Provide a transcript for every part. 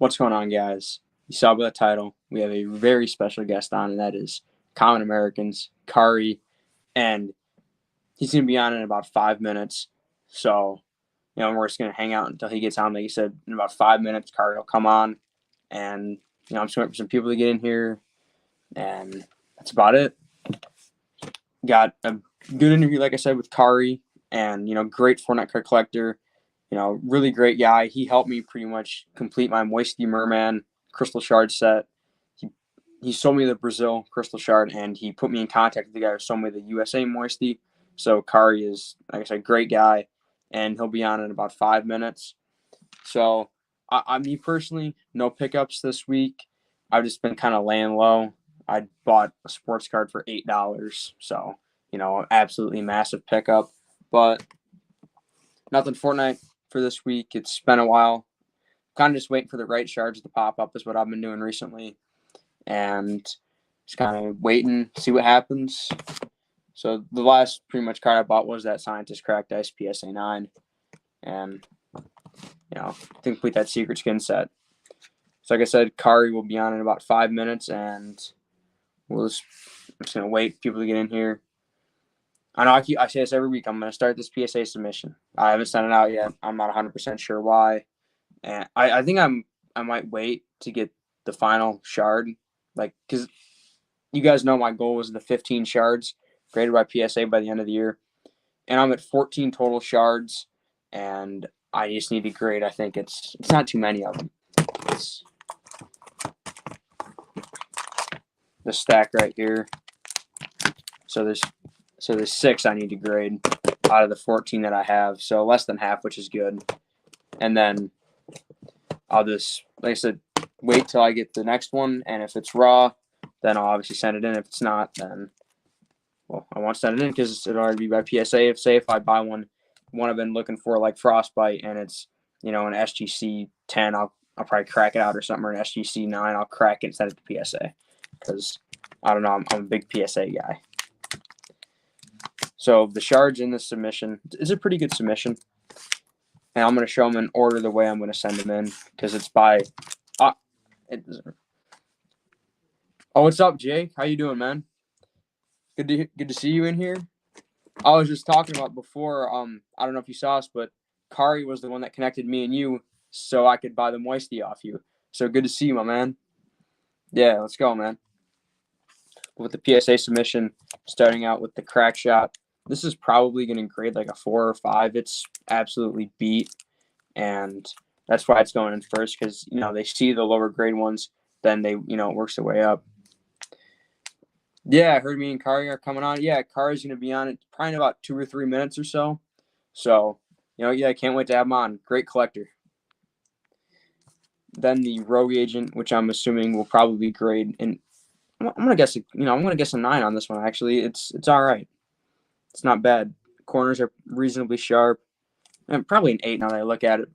What's going on, guys? You saw by the title, we have a very special guest on, and that is Common Americans, Kari, and he's going to be on in about 5 minutes. So, we're just going to hang out until he gets on. Like you said, in about 5 minutes, Kari will come on, and, I'm just waiting for some people to get in here, and that's about it. Got a good interview, like I said, with Kari, and, great Fortnite card collector. Really great guy. He helped me pretty much complete my Moisty Merman Crystal Shard set. He sold me the Brazil Crystal Shard, and he put me in contact with the guy who sold me the USA Moisty. So Kari is, like I said, great guy, and he'll be on in about 5 minutes. So me personally, no pickups this week. I've just been kind of laying low. I bought a sports card for $8, so absolutely massive pickup, but nothing Fortnite for this week. It's been a while. Kind of just waiting for the right shards to pop up is what I've been doing recently. And just kind of waiting, see what happens. So the last pretty much card I bought was that Scientist Cracked Ice PSA 9. And, to complete that secret skin set. So like I said, Kari will be on in about 5 minutes, and I'm just going to wait for people to get in here. I know I say this every week. I'm going to start this PSA submission. I haven't sent it out yet. I'm not 100% sure why. And I think I might wait to get the final shard. Because you guys know my goal was the 15 shards graded by PSA by the end of the year. And I'm at 14 total shards. And I just need to grade. I think it's not too many of them. It's the stack right here. So there's 6 I need to grade out of the 14 that I have. So less than half, which is good. And then I'll just, like I said, wait till I get the next one. And if it's raw, then I'll obviously send it in. If it's not, then, I won't send it in because it'll already be by PSA. If I buy one I've been looking for, like Frostbite, and it's, an SGC 10, I'll probably crack it out or something, or an SGC 9, I'll crack it and send it to PSA. Because, I don't know, I'm a big PSA guy. So the shards in this submission is a pretty good submission. And I'm going to show them in order the way I'm going to send them in, because it's by what's up, Jake? How you doing, man? Good to see you in here. I was just talking about before, I don't know if you saw us, but Kari was the one that connected me and you so I could buy the Moisty off you. So good to see you, my man. Yeah, let's go, man. With the PSA submission, starting out with the crack shot. This is probably going to grade like a 4 or 5. It's absolutely beat, and that's why it's going in first, because, they see the lower grade ones, then they, it works their way up. Yeah, I heard me and Kari are coming on. Yeah, Kari's going to be on it probably in about 2 or 3 minutes or so. So, I can't wait to have him on. Great collector. Then the Rogue Agent, which I'm assuming will probably grade in. I'm gonna guess. I'm gonna guess a 9 on this one. Actually, it's all right. It's not bad. Corners are reasonably sharp, and probably an 8 now that I look at it.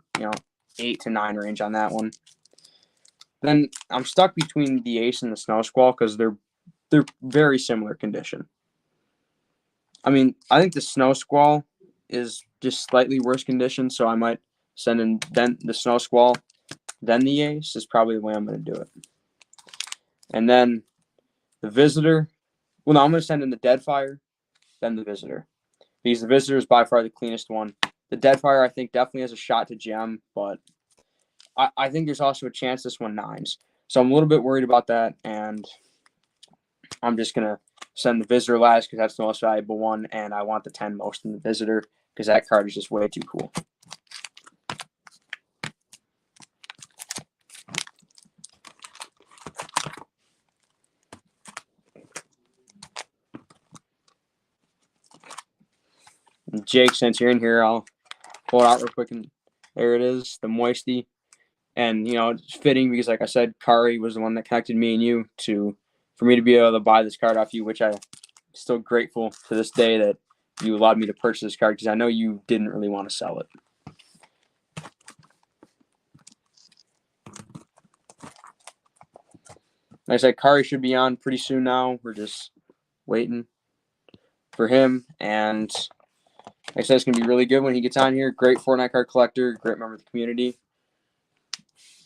8 to 9 range on that one. Then I'm stuck between the Ace and the Snow Squall because they're very similar condition. I mean, I think the Snow Squall is just slightly worse condition, so I might send in then the Snow Squall, then the Ace is probably the way I'm going to do it. And then the Visitor, I'm going to send in the Deadfire, then the Visitor, because the Visitor is by far the cleanest one. The Deadfire, I think, definitely has a shot to gem, but I think there's also a chance this one 9s. So I'm a little bit worried about that, and I'm just going to send the Visitor last because that's the most valuable one, and I want the 10 most in the Visitor because that card is just way too cool. Jake, since you're in here, I'll pull it out real quick, and there it is, the Moisty. And, it's fitting because, like I said, Kari was the one that connected me and you for me to be able to buy this card off you, which I'm still grateful to this day that you allowed me to purchase this card because I know you didn't really want to sell it. Like I said, Kari should be on pretty soon now. We're just waiting for him. And like I said, it's going to be really good when he gets on here. Great Fortnite card collector, great member of the community.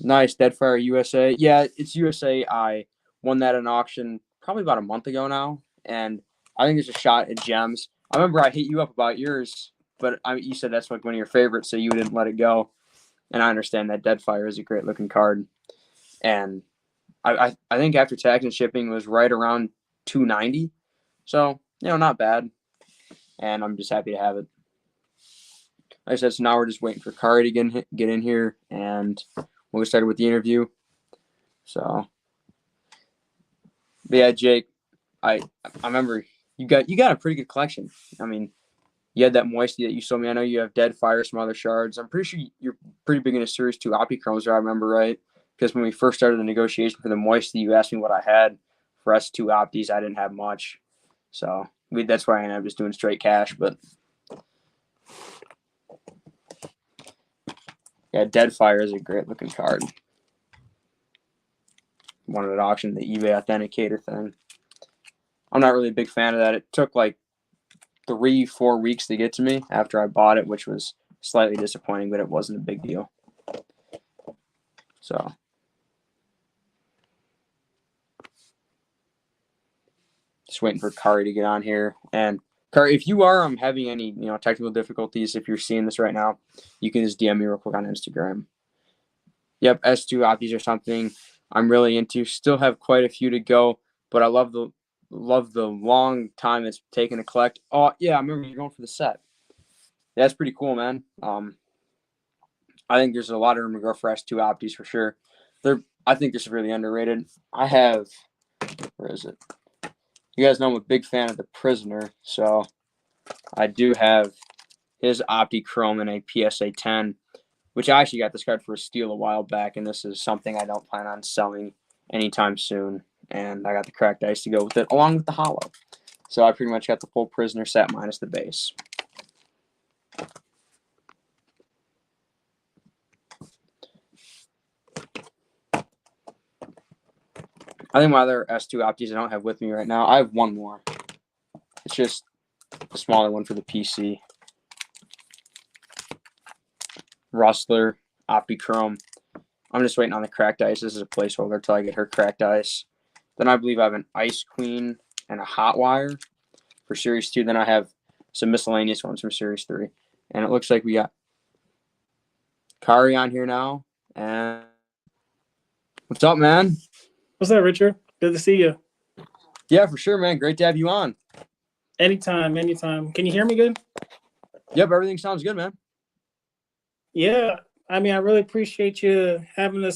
Nice, Deadfire USA. Yeah, it's USA. I won that at an auction probably about a month ago now, and I think there's a shot at gems. I remember I hit you up about yours, but you said that's like one of your favorites, so you didn't let it go. And I understand that Deadfire is a great looking card, and I think after tax and shipping was right around 290, so not bad, and I'm just happy to have it. Like I said, so now we're just waiting for Kari to get in here, and we'll get started with the interview. So, but yeah, Jake, I remember you got a pretty good collection. I mean, you had that Moisty that you sold me. I know you have Deadfire, some other shards. I'm pretty sure you're pretty big into Series 2 Optichromes, if I remember right. Because when we first started the negotiation for the Moisty, you asked me what I had for S2 Optis. I didn't have much. So that's why I ended up just doing straight cash. But yeah, Deadfire is a great looking card. Won it at auction, the eBay Authenticator thing. I'm not really a big fan of that. It took like 3-4 weeks to get to me after I bought it, which was slightly disappointing, but it wasn't a big deal. So just waiting for Kari to get on here. And Kari, if you are having any technical difficulties, if you're seeing this right now, you can just DM me real quick on Instagram. Yep, S2 Optis or something I'm really into. Still have quite a few to go, but I love the long time it's taken to collect. Oh yeah, I remember you're going for the set. Yeah, that's pretty cool, man. I think there's a lot of room to go for S2 Optis for sure. I think they're severely underrated. I have, where is it? You guys know I'm a big fan of the Prisoner, so I do have his Optichrome in a PSA 10, which I actually got this card for a steal a while back, and this is something I don't plan on selling anytime soon. And I got the cracked ice to go with it, along with the hollow. So I pretty much got the full Prisoner set minus the base. I think my other S2 Optis I don't have with me right now. I have one more. It's just a smaller one for the PC. Rustler, Optichrome. I'm just waiting on the cracked ice. This is a placeholder until I get her cracked ice. Then I believe I have an Ice Queen and a Hot Wire for Series 2. Then I have some miscellaneous ones from Series 3. And it looks like we got Kari on here now. And what's up, man? What's up, Richard? Good to see you. Yeah, for sure, man. Great to have you on. Anytime. Can you hear me good? Yep, everything sounds good, man. Yeah. I mean, I really appreciate you having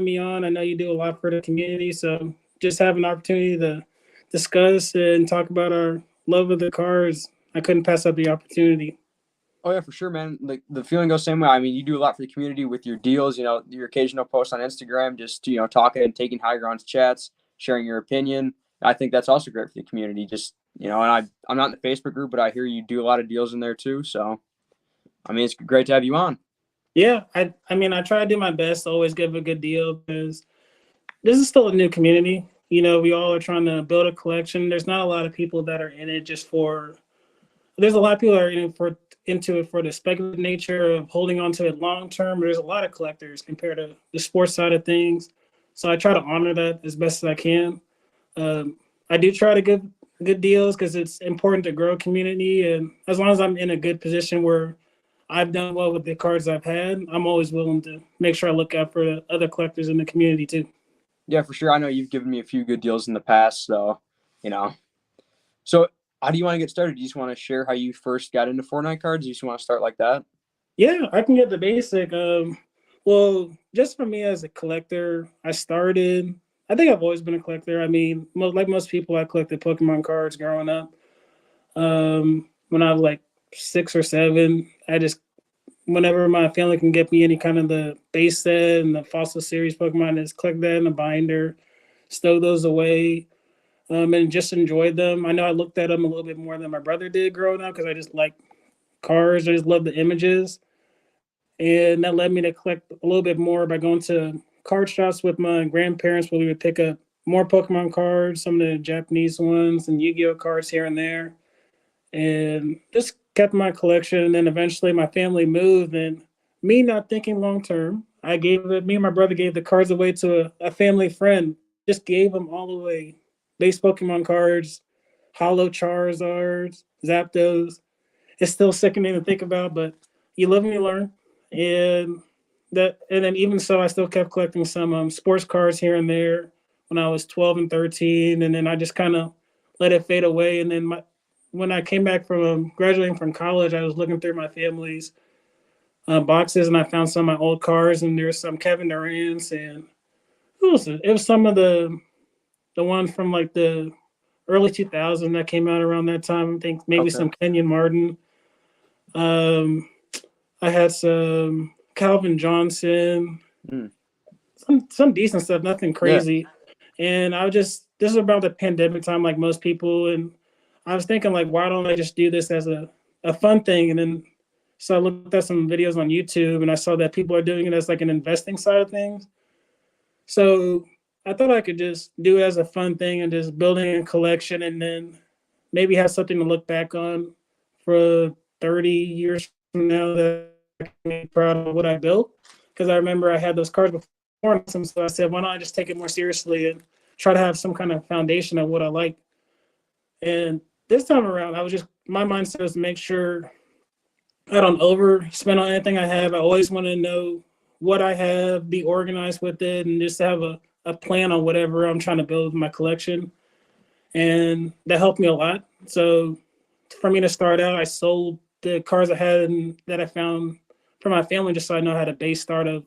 me on. I know you do a lot for the community, so just having an opportunity to discuss and talk about our love of the cars, I couldn't pass up the opportunity. Oh yeah, for sure, man. Like the feeling goes the same way. I mean, you do a lot for the community with your deals. Your occasional post on Instagram, just talking and taking high grounds chats, sharing your opinion. I think that's also great for the community. Just and I'm not in the Facebook group, but I hear you do a lot of deals in there too. So, I mean, it's great to have you on. Yeah, I mean, I try to do my best to always give a good deal because this is still a new community. We all are trying to build a collection. There's not a lot of people that are in it just for. There's a lot of people that are into it for the speculative nature of holding on to it long term. There's a lot of collectors compared to the sports side of things. So I try to honor that as best as I can. I do try to give good deals because it's important to grow a community. And as long as I'm in a good position where I've done well with the cards I've had, I'm always willing to make sure I look out for other collectors in the community too. Yeah, for sure. I know you've given me a few good deals in the past, so So how do you want to get started? Do you just want to share how you first got into Fortnite cards? Do you just want to start like that? Yeah, I can get the basic. Well, just for me as a collector, I think I've always been a collector. I mean, like most people, I collected Pokemon cards growing up. When I was like 6 or 7, whenever my family can get me any kind of the base set and the fossil series Pokemon, I just collect that in a binder, stow those away, and just enjoyed them. I know I looked at them a little bit more than my brother did growing up because I just like cars. I just love the images. And that led me to collect a little bit more by going to card shops with my grandparents where we would pick up more Pokemon cards, some of the Japanese ones, and Yu-Gi-Oh cards here and there. And just kept my collection. And then eventually my family moved, and me not thinking long term, I gave it. Me and my brother gave the cards away to a family friend. Just gave them all away. Base Pokemon cards, Holo Charizards, Zapdos. It's still sickening to think about, but you live and you learn. And and then even so, I still kept collecting some sports cards here and there when I was 12 and 13, and then I just kind of let it fade away. And then when I came back from graduating from college, I was looking through my family's boxes, and I found some of my old cards, and there's some Kevin Durant's, and who was it? It was some of the ones from like the early 2000s that came out around that time. I think maybe Okay. some Kenyon Martin. Um, I had some Calvin Johnson, Mm. some decent stuff, nothing Yeah. crazy. And I was just this is about the pandemic time, like most people, and I was thinking like, why don't I just do this as a fun thing? And then so I looked at some videos on YouTube, and I saw that people are doing it as like an investing side of things. So I thought I could just do it as a fun thing and just building a collection, and then maybe have something to look back on for 30 years from now that I can be proud of what I built. Because I remember I had those cards before, so I said, why don't I just take it more seriously and try to have some kind of foundation of what I like. And this time around, I was just my mindset was to make sure I don't overspend on anything I have. I always want to know what I have, be organized with it, and just have a plan on whatever I'm trying to build with my collection. And that helped me a lot. So for me to start out, I sold the cars I had and that I found for my family just so I know how to base start of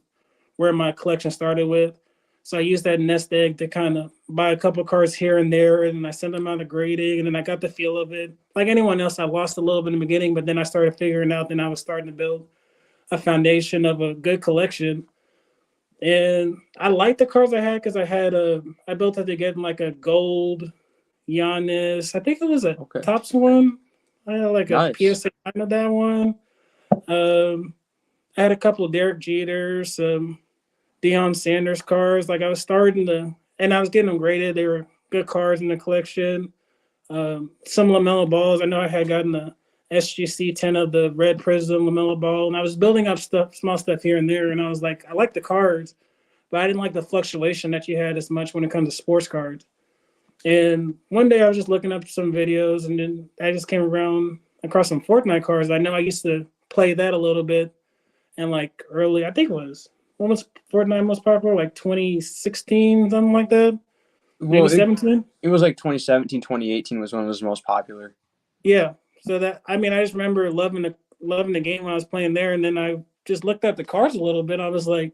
where my collection started with. So I used that nest egg to kind of buy a couple cars here and there, and I sent them out to grading, and then I got the feel of it. Like anyone else, I lost a little bit in the beginning, but then I started figuring out. Then I was starting to build a foundation of a good collection, and I liked the cars I had because I built it to get like a gold Giannis. I think it was a Okay. Topps one. I had like a Nice. PSA 9 of that one. Um, I had a couple of Derek Jeters, some Deion Sanders cars. Like I was starting to, and I was getting them graded. They were good cars in the collection. Some LaMelo balls. I know I had gotten the SGC 10 of the Red Prism LaMelo ball, and I was building up stuff, small stuff here and there. And I was like, I like the cards, but I didn't like the fluctuation that you had as much when it comes to sports cards. And one day I was just looking up some videos, and then I just came around across some Fortnite cards. I know I used to play that a little bit, and like early, I think it was when was Fortnite most popular, like 2016, something like that, maybe Well, 17. it was like 2017, 2018 was when it was most popular. Yeah. So that I mean, I just remember loving the game when I was playing there, and then I just looked at the cards a little bit. I was like,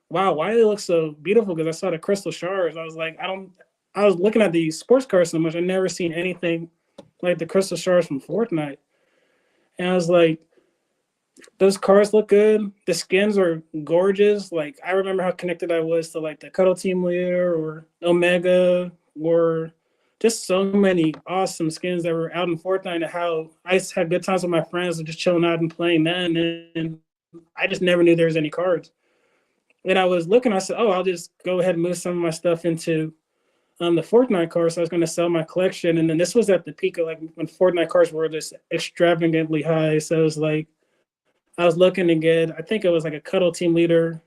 wow, why do they look so beautiful? Because I saw the crystal shards. I was like, I don't. I was looking at these sports cards so much. I never seen anything like the crystal shards from Fortnite, and I was like, those cards look good. The skins are gorgeous. Like I remember how connected I was to like the Cuddle Team Leader or Omega or just so many awesome skins that were out in Fortnite, and how I had good times with my friends and just chilling out and playing that. And I just never knew there was any cards. And I was looking, I said, oh, I'll just go ahead and move some of my stuff into the Fortnite cards. So I was going to sell my collection. And then this was at the peak of like when Fortnite cards were just extravagantly high. So it was like, I was looking to get, I think it was like a Cuddle Team Leader,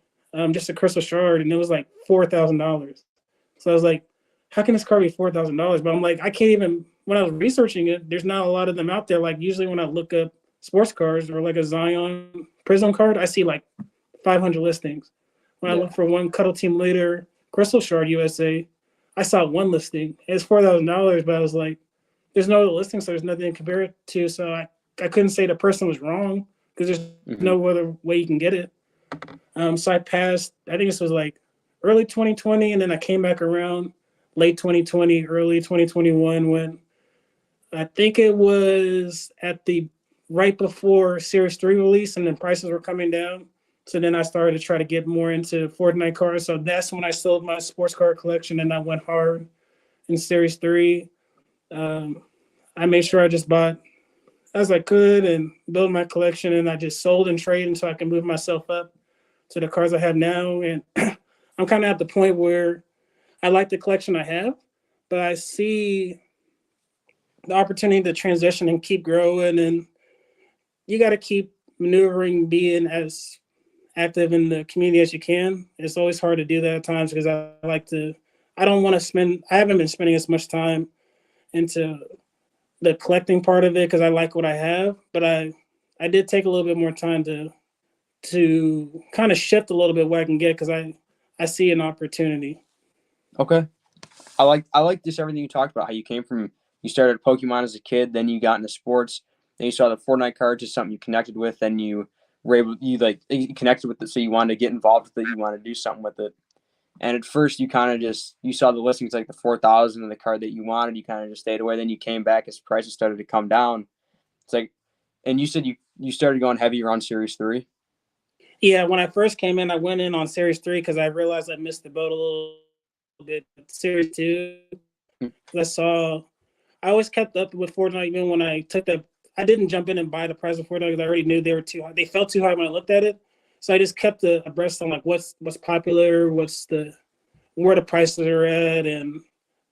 just a Crystal Shard, and it was like $4,000. So I was like, how can this card be $4,000? But I'm like, I can't even. When I was researching it, there's not a lot of them out there. Like usually when I look up sports cards or like a Zion Prism card, I see like 500 listings. When I Yeah. look for one Cuddle Team Leader Crystal Shard USA, I saw one listing. It's $4,000, but I was like, there's no other listing, so there's nothing to compare it to. So I couldn't say the person was wrong because there's Hmm. no other way you can get it. So I passed. I think this was like early 2020, and then I came back around late 2020, early 2021 when I think it was at the right before Series 3 release, and then prices were coming down. So then I started to try to get more into Fortnite cards. So that's when I sold my sports card collection, and I went hard in Series 3. Um, I made sure I just bought as I could and build my collection, and I just sold and traded so I can move myself up to the cards I have now. And I'm kind of at the point where I like the collection I have, but I see the opportunity to transition and keep growing. And you got to keep maneuvering, being as active in the community as you can. It's always hard to do that at times because I like to. I don't want to spend. I haven't been spending as much time into the collecting part of it because I like what I have, but I did take a little bit more time to kind of shift a little bit what I can get because I see an opportunity. Okay. I like just everything you talked about. How you came from you started Pokemon as a kid, then you got into sports, then you saw the Fortnite cards as something you connected with, then you were able you connected with it, so you wanted to get involved with it, you wanted to do something with it. And at first, you kind of just you saw the listings like the 4,000 and the card that you wanted, you kind of just stayed away. Then you came back as prices started to come down. It's like, and you said you started going heavier on Series 3. Yeah, when I first came in, I went in on Series 3 because I realized I missed the boat a little bit. Series 2, I saw I always kept up with Fortnite even when I took the. I didn't jump in and buy the price of Fortnite because I already knew they were too high. They felt too high when I looked at it, so I just kept abreast on like what's popular, what's the where the prices are at, and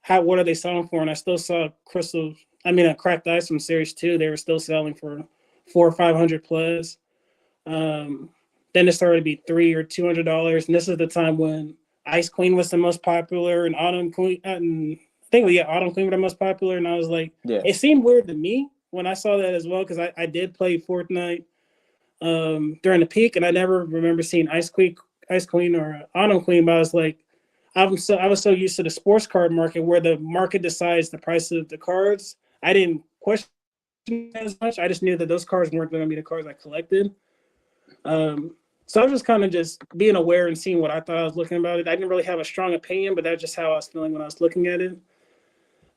what are they selling for. And I still saw a cracked ice from Series 2. They were still selling for 400 or 500 plus. Um, then it started to be $300 or $200, and this is the time when Ice Queen was the most popular, and Autumn Queen, and I think Autumn Queen were the most popular. And I was like, Yeah. it seemed weird to me when I saw that as well because I did play Fortnite during the peak, and I never remember seeing Ice Queen or Autumn Queen. But I was like, I was so used to the sports card market where the market decides the price of the cards. I didn't question as much. I just knew that those cards weren't going to be the cards I collected. So I was just kind of just being aware and seeing what I thought I was looking about it. I didn't really have a strong opinion, but that's just how I was feeling when I was looking at it.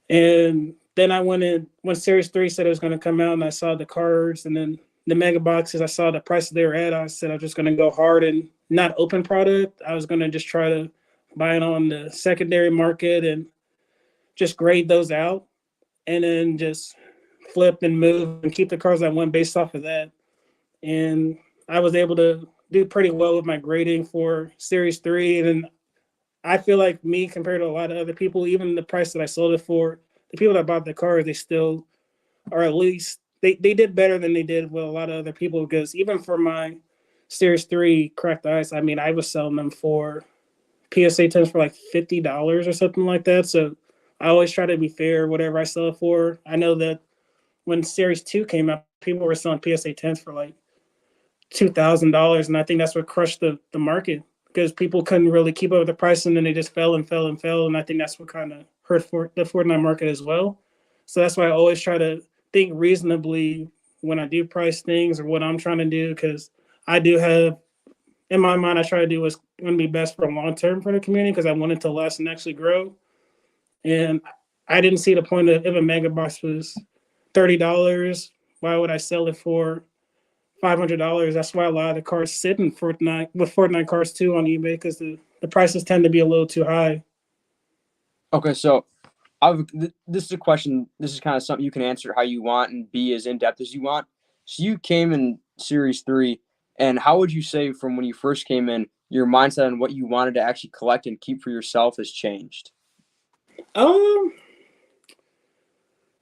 And then I went in when Series 3 said it was going to come out, and I saw the cards and then the mega boxes. I saw the prices they were at. I said I was just going to go hard and not open product. I was going to just try to buy it on the secondary market and just grade those out and then just flip and move and keep the cards I won based off of that. And I was able to do pretty well with my grading for Series 3. And I feel like me compared to a lot of other people, even the price that I sold it for, the people that bought the car, they still are at least they did better than they did with a lot of other people because even for my Series 3 cracked ice, I mean, I was selling them for PSA 10s for like $50 or something like that. So I always try to be fair, whatever I sell it for. I know that when Series 2 came out, people were selling PSA 10s for like $2,000, and I think that's what crushed the market because people couldn't really keep up with the price, and then they just fell and fell and fell, and I think that's what kind of hurt for the Fortnite market as well. So that's why I always try to think reasonably when I do price things or what I'm trying to do because I do have in my mind I try to do what's going to be best for long term for the community because I want it to last and actually grow. And I didn't see the point of if a mega box was $30, why would I sell it for $500? That's why a lot of the cars sit in Fortnite with Fortnite cars too on eBay because the prices tend to be a little too high. Okay, so this is a question. This is kind of something you can answer how you want and be as in depth as you want. So you came in Series 3, and how would you say from when you first came in, your mindset on what you wanted to actually collect and keep for yourself has changed? Um,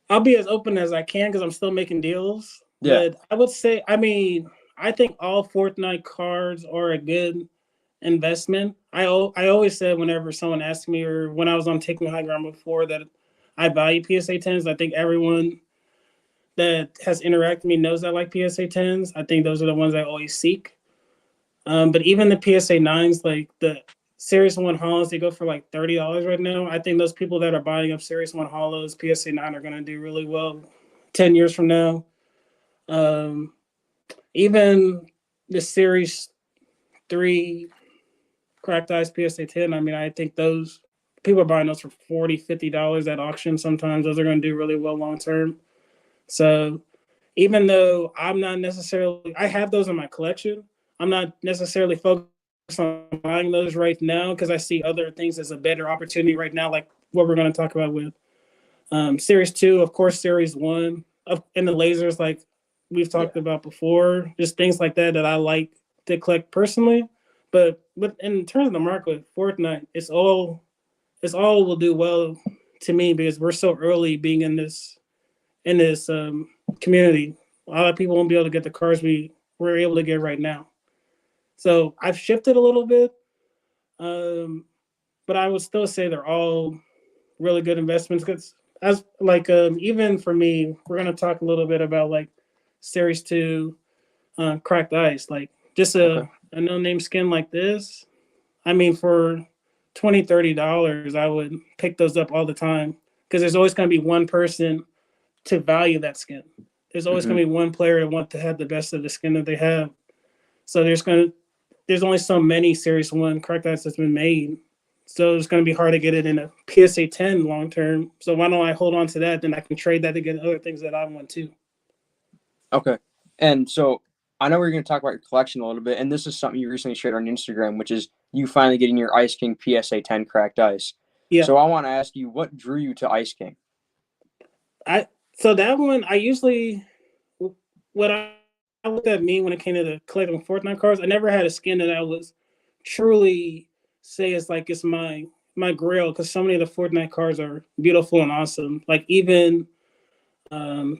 I'll be as open as I can because I'm still making deals. Yeah. But I would say, I mean, I think all Fortnite cards are a good investment. I always said whenever someone asked me or when I was on Taking High Ground before that I value PSA 10s. I think everyone that has interacted with me knows I like PSA 10s. I think those are the ones I always seek. But even the PSA 9s, like the Series 1 hollows, they go for like $30 right now. I think those people that are buying up Series 1 hollows, PSA 9 are going to do really well 10 years from now. Um, even the Series 3 cracked ice PSA 10, I mean, I think those people are buying those for $40, $50 at auction. Sometimes those are going to do really well long term. So even though I'm not necessarily, I have those in my collection, I'm not necessarily focused on buying those right now because I see other things as a better opportunity right now, like what we're going to talk about with Series 2, of course, Series 1, and the lasers, like we've Yeah. talked about before, just things like that that I like to collect personally. But in terms of the market with Fortnite, it's all will do well to me because we're so early being in this community. A lot of people won't be able to get the cars we're able to get right now. So I've shifted a little bit, um, but I would still say they're all really good investments. Because as like even for me, we're gonna talk a little bit about like Series Two, Cracked Ice. Like just Okay. a no name skin like this. I mean, for $20-$30, I would pick those up all the time because there's always going to be one person to value that skin. There's always Hmm. going to be one player that want to have the best of the skin that they have. So there's only so many Series One correct that's been made. So it's going to be hard to get it in a PSA 10 long term. So why don't I hold on to that? Then I can trade that to get other things that I want too. Okay. And so I know we're going to talk about your collection a little bit, and this is something you recently shared on Instagram, which is you finally getting your Ice King PSA 10 cracked ice. Yeah, So I want to ask you, what drew you to Ice King? I so that one I usually what I looked at me when it came to the collecting Fortnite cards. I never had a skin that I was truly say it's like it's my grail because so many of the Fortnite cards are beautiful and awesome. Like even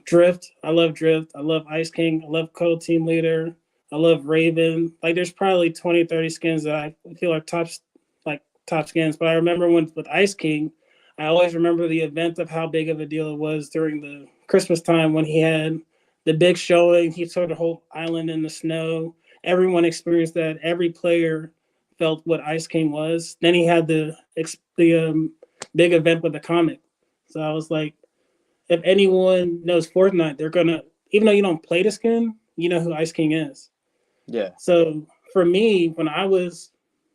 Drift, I love Drift. I love Ice King. I love Code Team Leader. I love Raven. Like there's probably 20, 30 skins that I feel like top skins. But I remember when with Ice King, I always remember the event of how big of a deal it was during the Christmas time when he had the big showing. He took the whole island in the snow. Everyone experienced that. Every player felt what Ice King was. Then he had the big event with the comic. So I was like, if anyone knows Fortnite, they're gonna even though you don't play the skin, you know who Ice King is. Yeah. So for me, when I was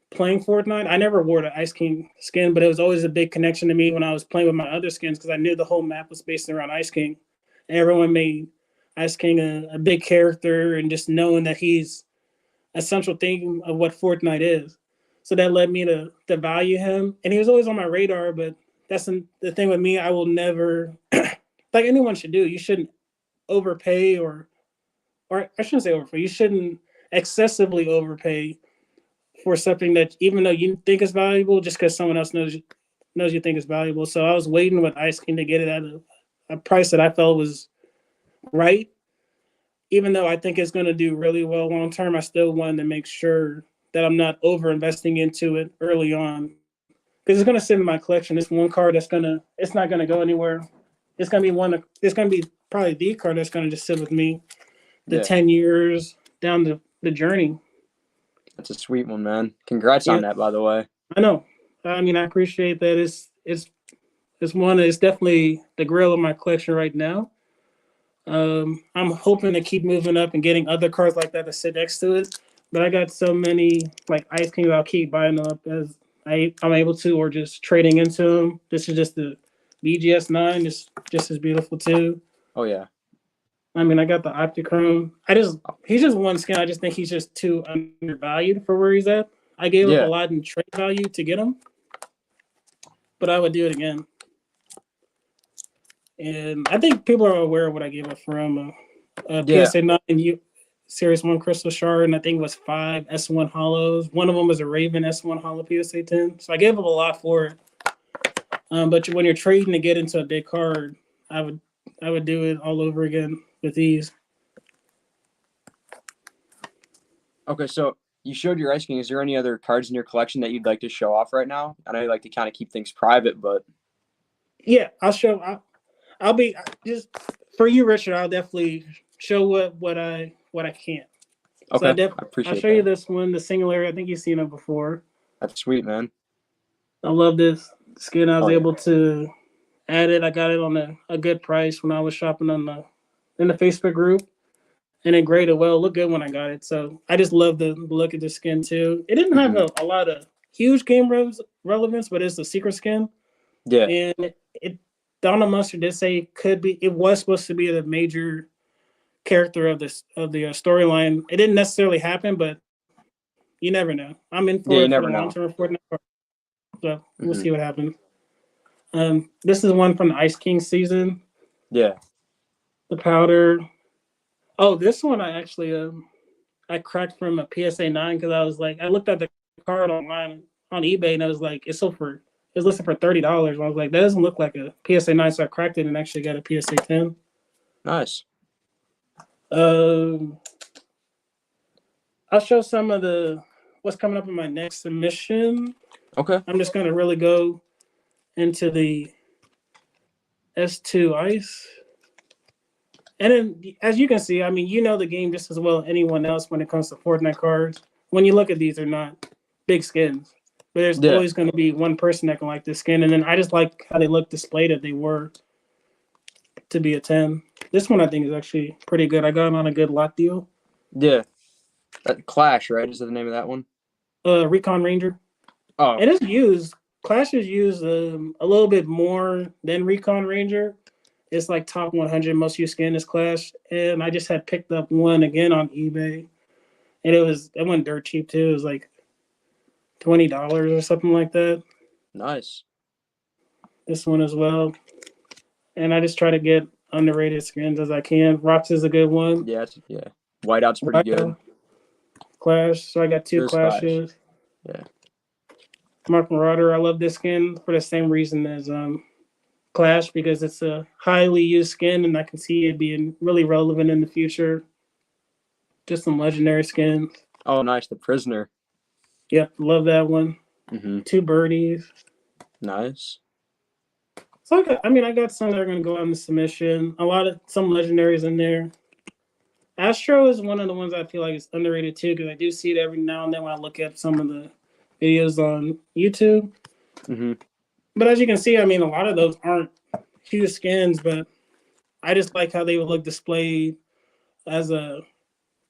playing Fortnite, I never wore the Ice King skin, but it was always a big connection to me when I was playing with my other skins because I knew the whole map was based around Ice King. Everyone made Ice King a big character, and just knowing that he's a central thing of what Fortnite is. So that led me to value him, and he was always on my radar. But the thing with me. I will never, like anyone should do. You shouldn't overpay or I shouldn't say overpay. You shouldn't excessively overpay for something that even though you think is valuable, just because someone else knows you think is valuable. So I was waiting with Ice King to get it at a price that I felt was right. Even though I think it's going to do really well long term, I still wanted to make sure that I'm not over investing into it early on because it's going to sit in my collection. It's one card it's not going to go anywhere. It's going to be probably the card that's going to just sit with me the Yeah. 10 years down the journey. That's a sweet one, man. Congrats on Yeah, that, by the way. I know. I mean, I appreciate that. It's definitely the grail of my collection right now. I'm hoping to keep moving up and getting other cards like that to sit next to it. But I got so many like Ice Kings, I'll keep buying them up as I'm able to, or just trading into them. This is just the BGS 9, just as beautiful too. Oh, yeah. I mean, I got the Optichrome. He's just one skin. I just think he's just too undervalued for where he's at. I gave up a Yeah. lot in trade value to get him, but I would do it again. And I think people are aware of what I gave up for him. Yeah. PSA 9 Series 1 Crystal Shard, and I think it was 5 S1 Hollows. One of them was a Raven S1 Hollow PSA 10. So I gave up a lot for it. But when you're trading to get into a big card, I would do it all over again with ease. Okay, so you showed your Ice King. Is there any other cards in your collection that you'd like to show off right now? I know you like to kind of keep things private, but Yeah, I'll be just for you, Richard. I'll definitely show what I can. So okay, I I'll appreciate show you that. this one, the Singularity. I think you've seen it before. That's sweet, man. I love this skin. I was Oh yeah. able to add it. I got it on a good price when I was shopping on the in the Facebook group, and it graded well. It looked good when I got it. So I just love the look of the skin too. It didn't have Hmm. a lot of huge relevance, but it's a secret skin, Yeah. and it Donald Mustard did say it was supposed to be the major character of the storyline. It didn't necessarily happen, but you never know. I'm in Yeah. for You it for the never long know. term Fortnite, so we'll Hmm. see what happens. This is one from the Ice King season. Yeah. The powder. Oh, this one I cracked from a PSA 9 because I looked at the card online on eBay and I was like it's listed for $30. I was like, that doesn't look like a PSA 9, so I cracked it and actually got a PSA 10. Nice. Um, I'll show some of the what's coming up in my next submission. Okay. I'm just gonna really go into the S2 Ice. And then, as you can see, I mean, you know the game just as well as anyone else when it comes to Fortnite cards. When you look at these, they're not big skins, but there's Yeah. always going to be one person that can like this skin. And then I just like how they look displayed that they were to be a 10. This one I think is actually pretty good. I got it on a good lot deal. Yeah. Clash, right? Is that the name of that one? Recon Ranger. Oh, It is used. Clash is used a little bit more than Recon Ranger. It's like top 100 most used skin is Clash, and I just had picked up one again on eBay, and it went dirt cheap too. It was like $20 or something like that. nice. This one as well, and I just try to get underrated skins as I can. Rocks is a good one. Yeah. Yeah. Whiteout's pretty good. Whiteout, Clash. So I got two There's Clash. Clashes. Yeah. Mark Marauder. I love this skin for the same reason as Clash because it's a highly used skin, and I can see it being really relevant in the future. Just some legendary skins. Oh, nice. The Prisoner. Yep, love that one. Mm-hmm. Two birdies. Nice. So I got some that are gonna go on the submission. Some legendaries in there. Astro is one of the ones I feel like is underrated too because I do see it every now and then when I look at some of the videos on YouTube. Mm-hmm. But as you can see, I mean, a lot of those aren't huge skins, but I just like how they would look displayed as a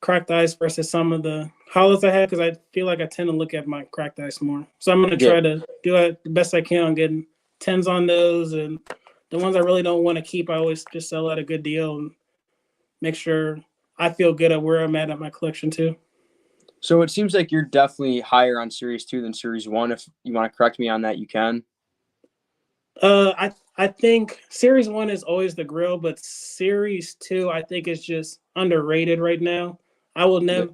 cracked ice versus some of the hollows I had because I feel like I tend to look at my cracked ice more. So I'm going to try to do it the best I can on getting 10s on those. And the ones I really don't want to keep, I always just sell at a good deal and make sure I feel good at where I'm at my collection too. So it seems like you're definitely higher on Series 2 than Series 1. If you want to correct me on that, you can. I think Series 1 is always the grill, but Series 2 I think is just underrated right now. I will never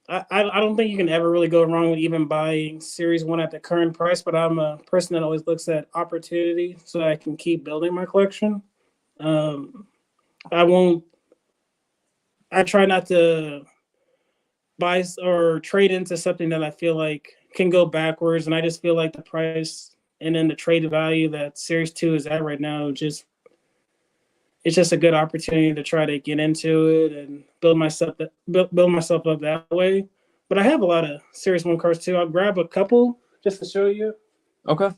I don't think you can ever really go wrong with even buying Series 1 at the current price, but I'm a person that always looks at opportunity so I can keep building my collection. I try not to buy or trade into something that I feel like can go backwards, and I just feel like the price and then the trade value that Series 2 is at right now it's just a good opportunity to try to get into it and build myself up that way. But I have a lot of Series 1 cards too. I'll grab a couple just to show you. Okay.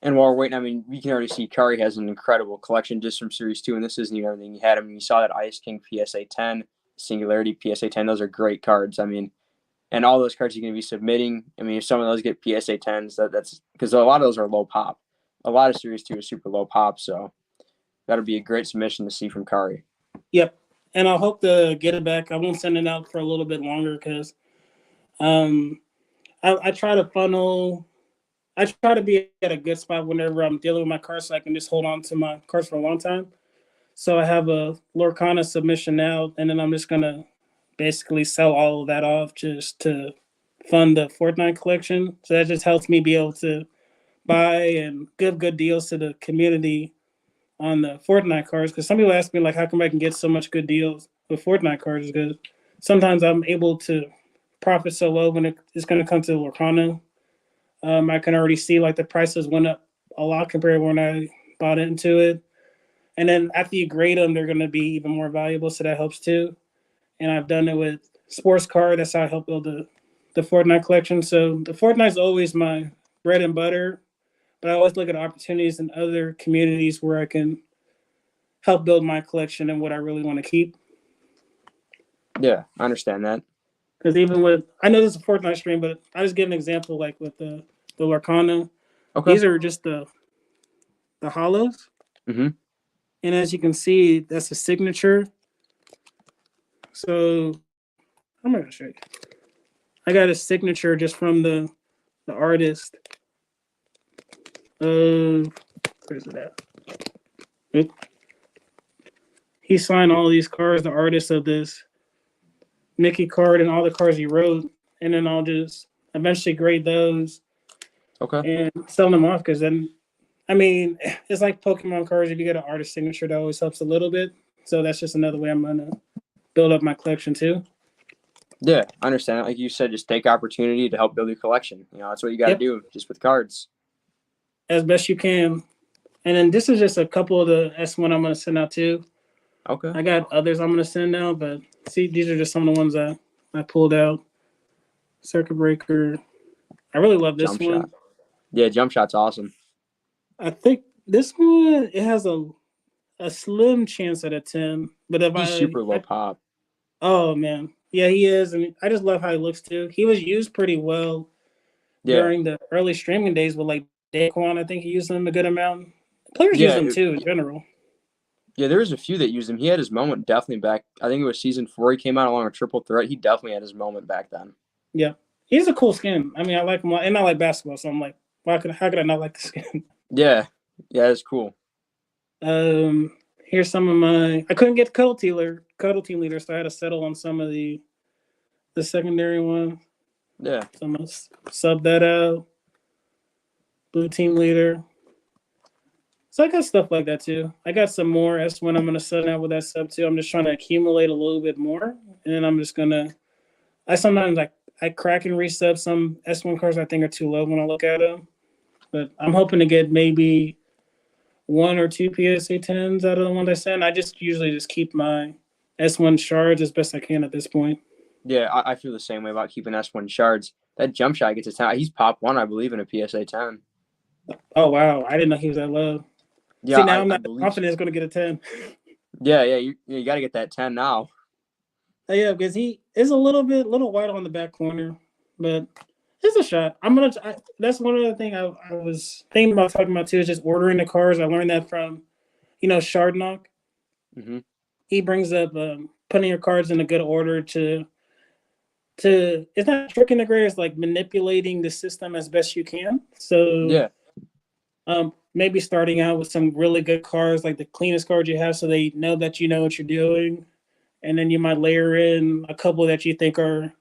And while we're waiting, I mean, we can already see Kari has an incredible collection just from Series 2, and this isn't even everything he had. I mean, you saw that Ice King PSA 10, Singularity PSA 10. Those are great cards. I mean, and all those cards you're going to be submitting. I mean, if some of those get PSA 10s, that's because a lot of those are low pop. A lot of Series 2 is super low pop, so that'll be a great submission to see from Kari. Yep. And I hope to get it back. I won't send it out for a little bit longer because I try to funnel. I try to be at a good spot whenever I'm dealing with my cards so I can just hold on to my cards for a long time. So I have a Lorcana submission now, and then I'm just going to basically sell all of that off just to fund the Fortnite collection. So that just helps me be able to buy and give good deals to the community on the Fortnite cards. Because some people ask me, like, how come I can get so much good deals with Fortnite cards? Because sometimes I'm able to profit so low when it's going to come to Lorcana. I can already see, like, the prices went up a lot compared to when I bought into it. And then after you grade them, they're going to be even more valuable. So that helps too. And I've done it with sports card. That's how I help build the Fortnite collection. So the Fortnite's always my bread and butter, but I always look at opportunities in other communities where I can help build my collection and what I really want to keep. Yeah, I understand that. Because even with, I know this is a Fortnite stream, but I just give an example like with the Lorcana. Okay. These are just the hollows. Mm-hmm. And as you can see, that's a signature. So I'm going to show you. I got a signature just from the artist. Where's it at? He signed all these cards, the artist of this Mickey card and all the cards he wrote. And then I'll just eventually grade those Okay. and sell them off because then I mean, it's like Pokemon cards. If you get an artist signature, that always helps a little bit. So that's just another way I'm gonna build up my collection too. Yeah, I understand. Like you said, just take opportunity to help build your collection. That's what you got to Yep, do just with cards. as best you can. And then this is just a couple of the S1 I'm gonna send out too. Okay. I got others I'm gonna send out, but see, these are just some of the ones I pulled out. Circuit Breaker. I really love this Jump shot. one. Yeah, jump shot's awesome. I think this one it has a slim chance at a 10. But if He's super low pop. oh man, yeah, he is, and I just love how he looks too. He was used pretty well Yeah. during the early streaming days with like Daquan. I think he used him a good amount. Players use Yeah. them too in general. Yeah, there was a few that used him. He had his moment definitely back. I think it was season 4. He came out along a triple threat. He definitely had his moment back then. Yeah, he's a cool skin. I mean, I like him, and I like basketball, so I'm like, how could I not like the skin? Yeah. Yeah, it's cool. Here's some of my. I couldn't get cuddle team leader, so I had to settle on some of the secondary one. Yeah. So I'm gonna sub that out. Blue team leader. So I got stuff like that too. I got some more S1 I'm gonna send out with that sub too. I'm just trying to accumulate a little bit more, and then I'm just gonna. I sometimes like I crack and resub some S1 cards I think are too low when I look at them, but I'm hoping to get maybe one or two PSA 10s out of the ones I send. I just usually just keep my S1 shards as best I can at this point. Yeah, I feel the same way about keeping S1 shards. That jump shot gets a 10. He's pop 1, I believe, in a PSA 10. Oh wow, I didn't know he was that low. Yeah, See, now I'm I not believe so. confident it's going to get a 10. Yeah, you got to get that 10 now. Yeah, because he is a little white on the back corner, but it's a shot. That's one other thing I was thinking about talking about too is just ordering the cards. I learned that from, Shardnock. Mm-hmm. He brings up putting your cards in a good order to it's not tricking the graders, like manipulating the system as best you can. So Yeah. maybe starting out with some really good cards, like the cleanest cards you have, so they know that you know what you're doing, and then you might layer in a couple that you think are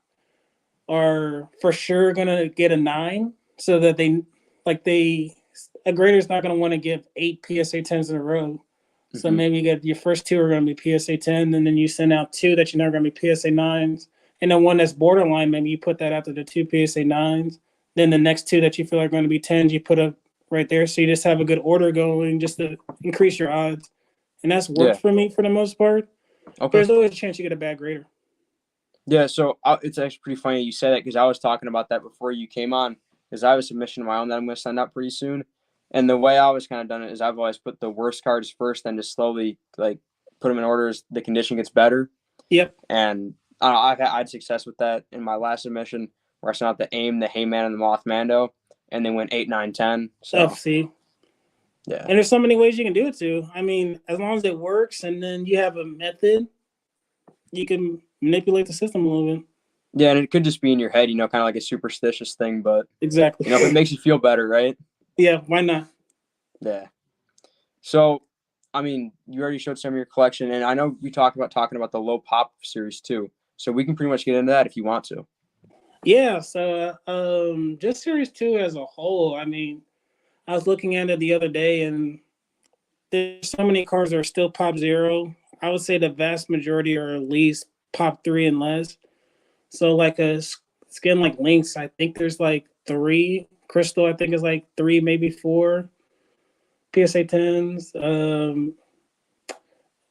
for sure gonna get a 9, so that a grader's not gonna want to give 8 PSA 10s in a row. So Mm-hmm. maybe you get your first 2 are gonna be PSA 10, and then you send out 2 that you know are gonna be PSA 9s, and then one that's borderline, maybe you put that after the 2 PSA 9s. Then the next 2 that you feel are going to be 10s, you put up right there. So you just have a good order going just to increase your odds. And that's worked Yeah. for me for the most part. Okay. There's always a chance you get a bad grader. Yeah, so it's actually pretty funny you said that because I was talking about that before you came on because I have a submission of my own that I'm going to send out pretty soon. And the way I always kind of done it is I've always put the worst cards first, then just slowly like put them in order as the condition gets better. Yep. And I don't know, I had success with that in my last submission where I sent out the Aim, the Heyman, and the Mothmando, and they went 8, 9, 10. So FC. yeah, And there's so many ways you can do it too. I mean, as long as it works and then you have a method, you can manipulate the system a little bit. yeah, and it could just be in your head, kind of like a superstitious thing, but Exactly. if it makes you feel better, right? Yeah, why not? Yeah. So, I mean, you already showed some of your collection, and I know we talked about talking about the low pop series too. So we can pretty much get into that if you want to. Yeah, so just series 2 as a whole, I mean, I was looking at it the other day and there's so many cards that are still pop 0. I would say the vast majority are at least pop 3 and less. So like a skin like Lynx, I think there's like 3. Crystal, I think is like 3, maybe 4 PSA 10s.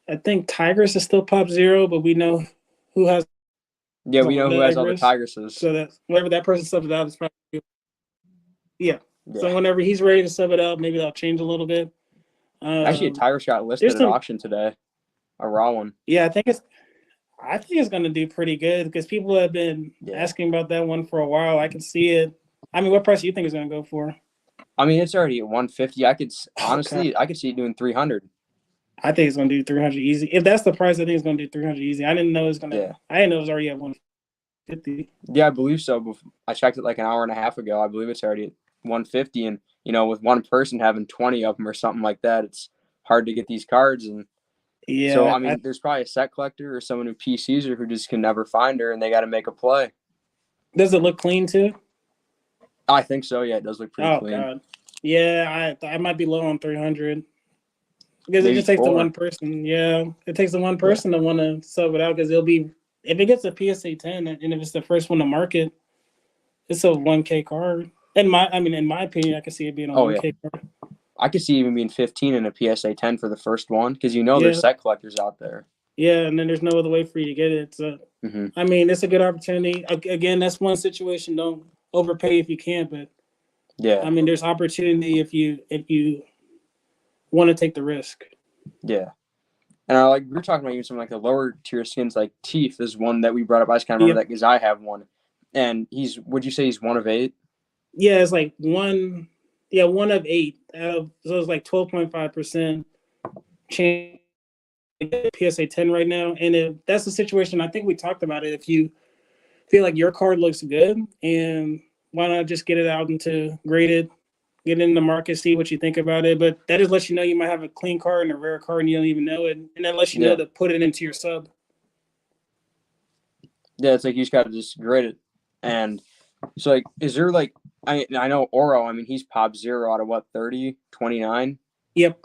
I think Tigress is still pop 0, but we know who has Yeah, we know who has all the Tigresses. So that whenever that person subs it out, it's probably yeah. Yeah. So whenever he's ready to sub it out, maybe that'll change a little bit. Actually, a Tigress got listed at auction today. A raw one. Yeah, I think it's going to do pretty good because people have been asking about that one for a while. I can see it. I mean, what price do you think it's going to go for? I mean, it's already at 150. I could honestly see it doing 300. I think it's going to do 300 easy. If that's the price, I think it's going to do 300 easy. I didn't know it was going to. Yeah. I didn't know it was already at 150. Yeah, I believe so. I checked it like an hour and a half ago. I believe it's already at 150, and with one person having 20 of them or something like that, it's hard to get these cards. And yeah, so I mean, there's probably a set collector or someone who PCs her who just can never find her, and they got to make a play. Does it look clean too? I think so. Yeah, it does look pretty clean. Oh God. Yeah, I might be low on 300 because it Maybe just takes the 4. one person. Yeah, it takes the one Yeah. person to want to sub it out because it'll be if it gets a PSA 10 and if it's the first one to market, it's a 1K card. In my opinion, I can see it being a Oh yeah. 1K card. I could see even being 15 in a PSA 10 for the first one because there's Yeah, set collectors out there. yeah, and then there's no other way for you to get it. So, Hmm. it's a good opportunity. Again, that's one situation. Don't overpay if you can't, but Yeah. there's opportunity if you want to take the risk. Yeah. And I like we were talking about even some like the lower tier skins like Teeth is one that we brought up. I just kind of remember Yep. that because I have one, and would you say he's 1 of 8? Yeah, it's like one. Yeah, 1 of 8 out of so it's like 12.5% chance PSA 10 right now. And if that's the situation, I think we talked about it. If you feel like your card looks good, and why not just get it out into graded, get in the market, see what you think about it. But that just lets you know you might have a clean card and a rare card and you don't even know it. And that lets you know Yeah. to put it into your sub. Yeah, it's like you just got to just grade it. And so, like, is there like, I know Oro, I mean, he's pop 0 out of what, 30, 29? Yep.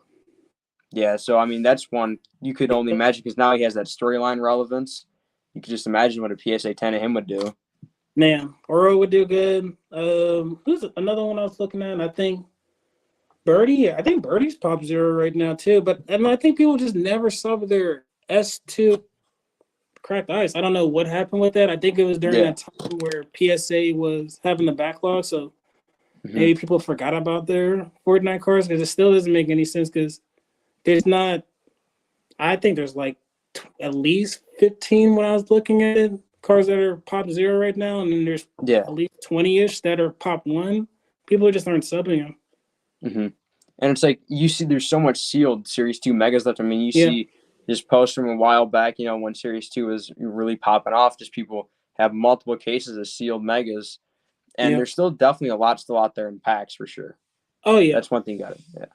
Yeah, so I mean, that's one you could only imagine because now he has that storyline relevance. You could just imagine what a PSA 10 of him would do. Man, Oro would do good. Who's another one I was looking at? I think Birdie. I think Birdie's pop 0 right now too. But I think people just never saw their S2 cracked ice. I don't know what happened with that. I think it was during Yeah. that time where PSA was having the backlog, so Hmm. maybe people forgot about their Fortnite cards because it still doesn't make any sense because there's not. I think there's like at least 15 when I was looking at it, cards that are pop 0 right now, and then there's Yeah. at least 20-ish that are pop 1. People just aren't subbing them. Hmm. And it's like you see, there's so much sealed Series 2 megas left. I mean, you Yeah, see this post from a while back, when Series 2 was really popping off, just people have multiple cases of sealed megas. And yeah. there's still definitely a lot still out there in packs for sure. Oh yeah. That's one thing you got to, yeah.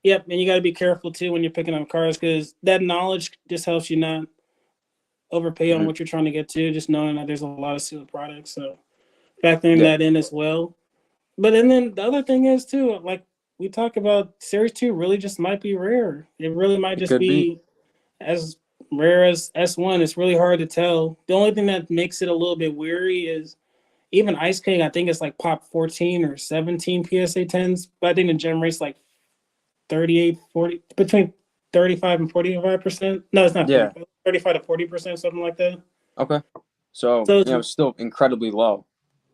Yep, and you got to be careful too when you're picking up cards because that knowledge just helps you not overpay on Hmm. what you're trying to get to. Just knowing that there's a lot of sealed products, so factoring Yeah. that in as well. But and then the other thing is too, like we talk about, Series 2 really just might be rare. It really might It just could be. be as rare as S1. It's really hard to tell. The only thing that makes it a little bit weary is even Ice King. I think it's like pop 14 or 17 PSA 10s, but I think the gem rate's like 38, 40, between 35 and 45%. No, it's not Yeah. 45, 35 to 40%, something like that. Okay. So, So it's still incredibly low.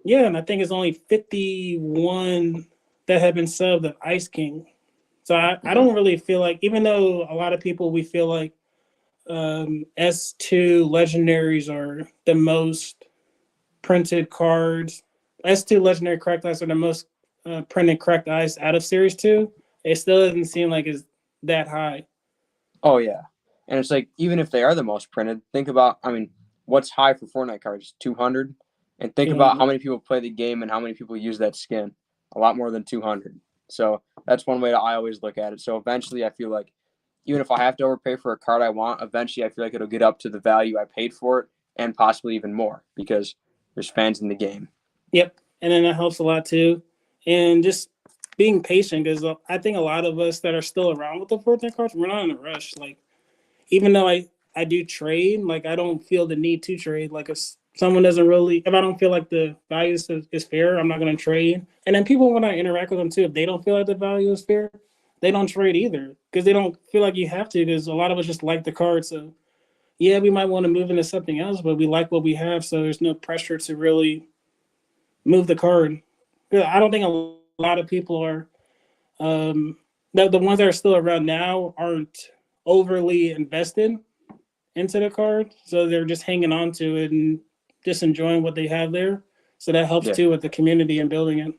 yeah, and I think it's only 51 that have been subbed of Ice King. So I Hmm. don't really feel like, even though a lot of people, we feel like S2 legendaries are the most printed cards. S2 legendary cracked ice are the most printed cracked ice out of Series 2. It still doesn't seem like it's that high. Oh, yeah. And it's like, even if they are the most printed, think about, I mean, what's high for Fortnite cards? 200? And think about 200. how many people play the game and how many people use that skin. A lot more than 200. So that's one way that I always look at it. So eventually, I feel like even if I have to overpay for a card I want, eventually I feel like it'll get up to the value I paid for it and possibly even more because there's fans in the game. Yep. And then that helps a lot too. And just being patient because I think a lot of us that are still around with the Fortnite cards, we're not in a rush. Like, even though I do trade, like, I don't feel the need to trade. Like, if someone doesn't really, if I don't feel like the value is fair, I'm not going to trade. And then people, when I interact with them too, if they don't feel like the value is fair, they don't trade either because they don't feel like you have to because a lot of us just like the card. So, yeah, we might want to move into something else, but we like what we have. So there's no pressure to really move the card. I don't think a lot of people are the ones that are still around now aren't overly invested into the card, so they're just hanging on to it and just enjoying what they have there. So that helps Yeah. too with the community and building it.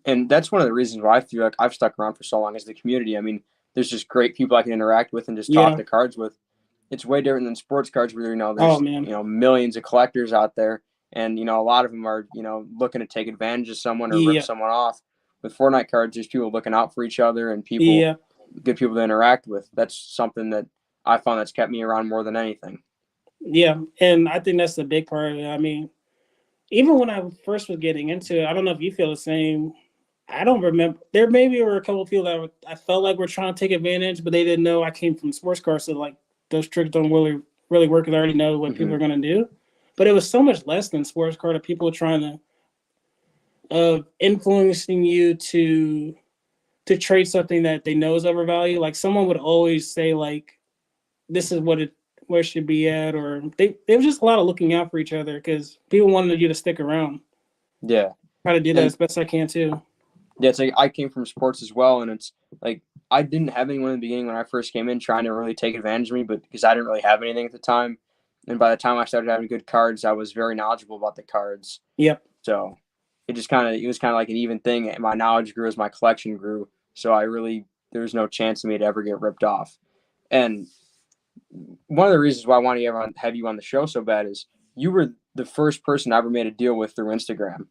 And that's one of the reasons why I feel like I've stuck around for so long is the community. I mean, there's just great people I can interact with and just talk Yeah. to cards with. It's way different than sports cards where Oh there's man. millions of collectors out there, and a lot of them are looking to take advantage of someone or rip Yeah. someone off. With Fortnite cards, there's people looking out for each other and Yeah. good people to interact with. That's something that I found that's kept me around more than anything. Yeah. And I think that's the big part of it. I mean, even when I first was getting into it, I don't know if you feel the same. I don't remember. There maybe were a couple of people that I felt like were trying to take advantage, but they didn't know I came from sports cars, so like those tricks don't really work because I already know what people Hmm. are gonna do. But it was so much less than sports car that people were trying to influencing you to trade something that they know is overvalued. Like someone would always say like this is where it should be at, or there was just a lot of looking out for each other because people wanted you to stick around. Yeah, Try to do that and as best I can too. yeah, it's like I came from sports as well, and it's like I didn't have anyone in the beginning when I first came in trying to really take advantage of me, but because I didn't really have anything at the time, and by the time I started having good cards, I was very knowledgeable about the cards. Yep. So it was kind of like an even thing. And my knowledge grew as my collection grew. So there was no chance of me to ever get ripped off. And one of the reasons why I want to have you on the show so bad is you were the first person I ever made a deal with through Instagram,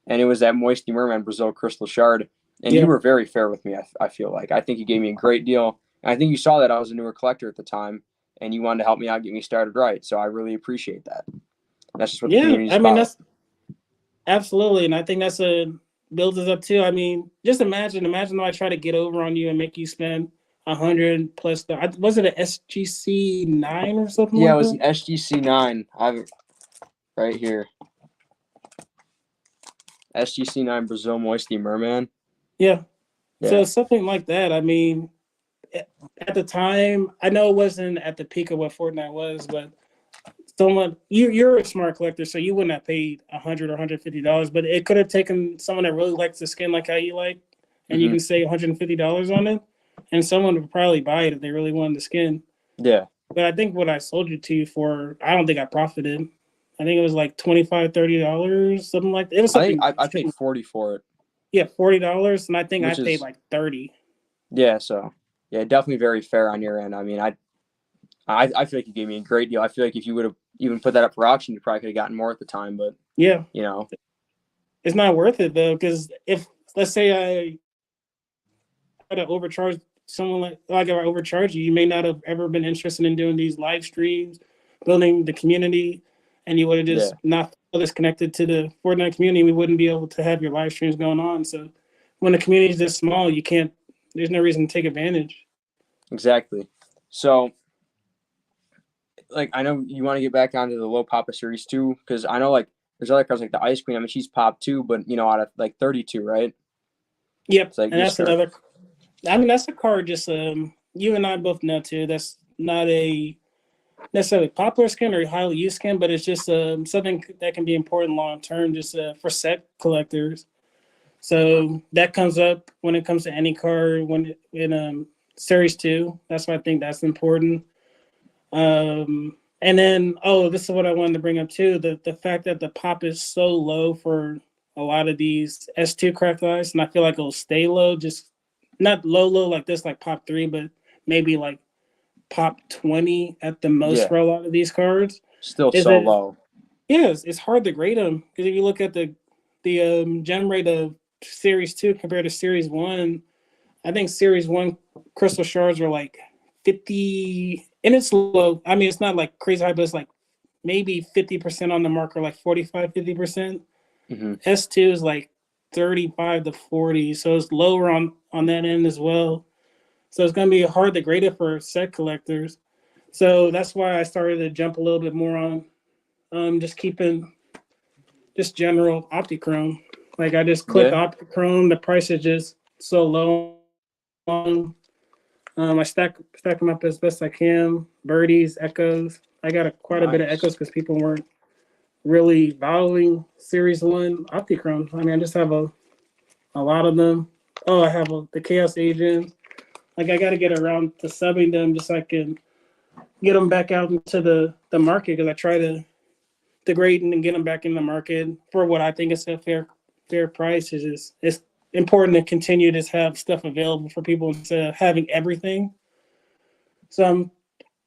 and it was that Moisty Merman Brazil Crystal Shard. And you Yep. were very fair with me. I feel like I think you gave me a great deal, and I think you saw that I was a newer collector at the time, and you wanted to help me out, get me started right. So I really appreciate that. That's just what the Yeah. community is I mean about. that's absolutely, and I think that's a builds us up too. I mean, just imagine if I try to get over on you and make you spend 100 plus. Was it an SGC 9 or something Yeah, it like was that? an SGC 9. I've right here. SGC 9 Brazil Moisty Merman. Yeah. So Yeah. something like that. I mean, at the time, I know it wasn't at the peak of what Fortnite was, but you're a smart collector, so you wouldn't have paid $100 or $150, but it could have taken someone that really likes the skin like how you like, and you Hmm. can save $150 on it, and someone would probably buy it if they really wanted the skin. Yeah. But I think what I sold you to for, I don't think I profited. I think it was like $25, $30, something like that. It was I think something I paid extreme. 40 for it, Yeah, $40, and I think I which paid is like 30. yeah. So yeah, definitely very fair on your end. I mean, I feel like you gave me a great deal. I feel like if you would have even put that up for auction, you probably could have gotten more at the time. But Yeah, you know, it's not worth it though, because if let's say I try to overcharge someone like I overcharge you, you may not have ever been interested in doing these live streams, building the community, and you would have yeah, just not felt as connected to the Fortnite community. We wouldn't be able to have your live streams going on. So when the community is this small, you can't. There's no reason to take advantage. exactly. So like I know you want to get back onto the low Papa series too, because I know like there's other cars like the Ice Queen. I mean, she's pop too, but out of like 32, right? Yep, It's like and this that's car. another. I mean, that's a car. Just you and I both know too. That's not a necessarily popular skin or highly used skin, but it's just something that can be important long term, just for set collectors. So that comes up when it comes to any car when in Series 2. That's why I think that's important. And then, this is what I wanted to bring up too: the fact that the pop is so low for a lot of these S2 cracked ice, and I feel like it'll stay low, just not low like this, like pop 3, but maybe like pop 20 at the most Yeah, for a lot of these cards. still Is so that low. yes, it's hard to grade them because if you look at the gem rate of Series 2 compared to Series 1, I think Series 1 crystal shards are like 50, and it's low. I mean, it's not like crazy high, but it's like maybe 50% on the marker, like 45, 50%. Hmm. S2 is like 35 to 40, so it's lower on that end as well. So it's going to be hard to grade it for set collectors. So that's why I started to jump a little bit more on just keeping just general Optichrome. Like I just click Yeah, Optichrome, the price is just so low. I stack them up as best I can. Birdies, echoes. I got quite a bit of nice. echoes because people weren't really valuing Series One Optichrome. I mean, I just have a lot of them. Oh, I have the Chaos Agents. Like I got to get around to subbing them just so I can get them back out into the market because I try to degrade and get them back in the market for what I think is a fair price. Is just it's important to continue to have stuff available for people instead of having everything. So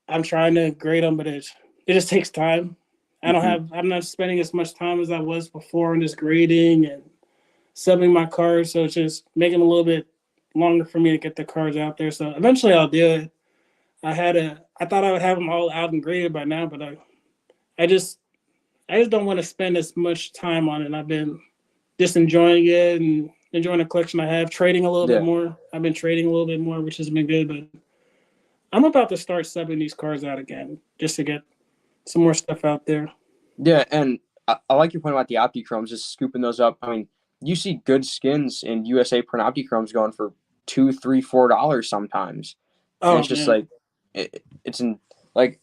I'm trying to grade them, but it just takes time. Hmm. I'm not spending as much time as I was before on just grading and subbing my cards, so it's just making it a little bit longer for me to get the cards out there. So eventually I'll do it. I thought I would have them all out and graded by now, but I just I just don't want to spend as much time on it. I've been just enjoying it and enjoying the collection I have. Trading a little bit Yeah. more. I've been trading a little bit more, which has been good. But I'm about to start subbing these cards out again just to get some more stuff out there. Yeah, and I like your point about the Optichromes, just scooping those up. I mean, you see good skins in USA print Optichromes going for $2, $3, $4 sometimes, and Oh it's just man, like it's in like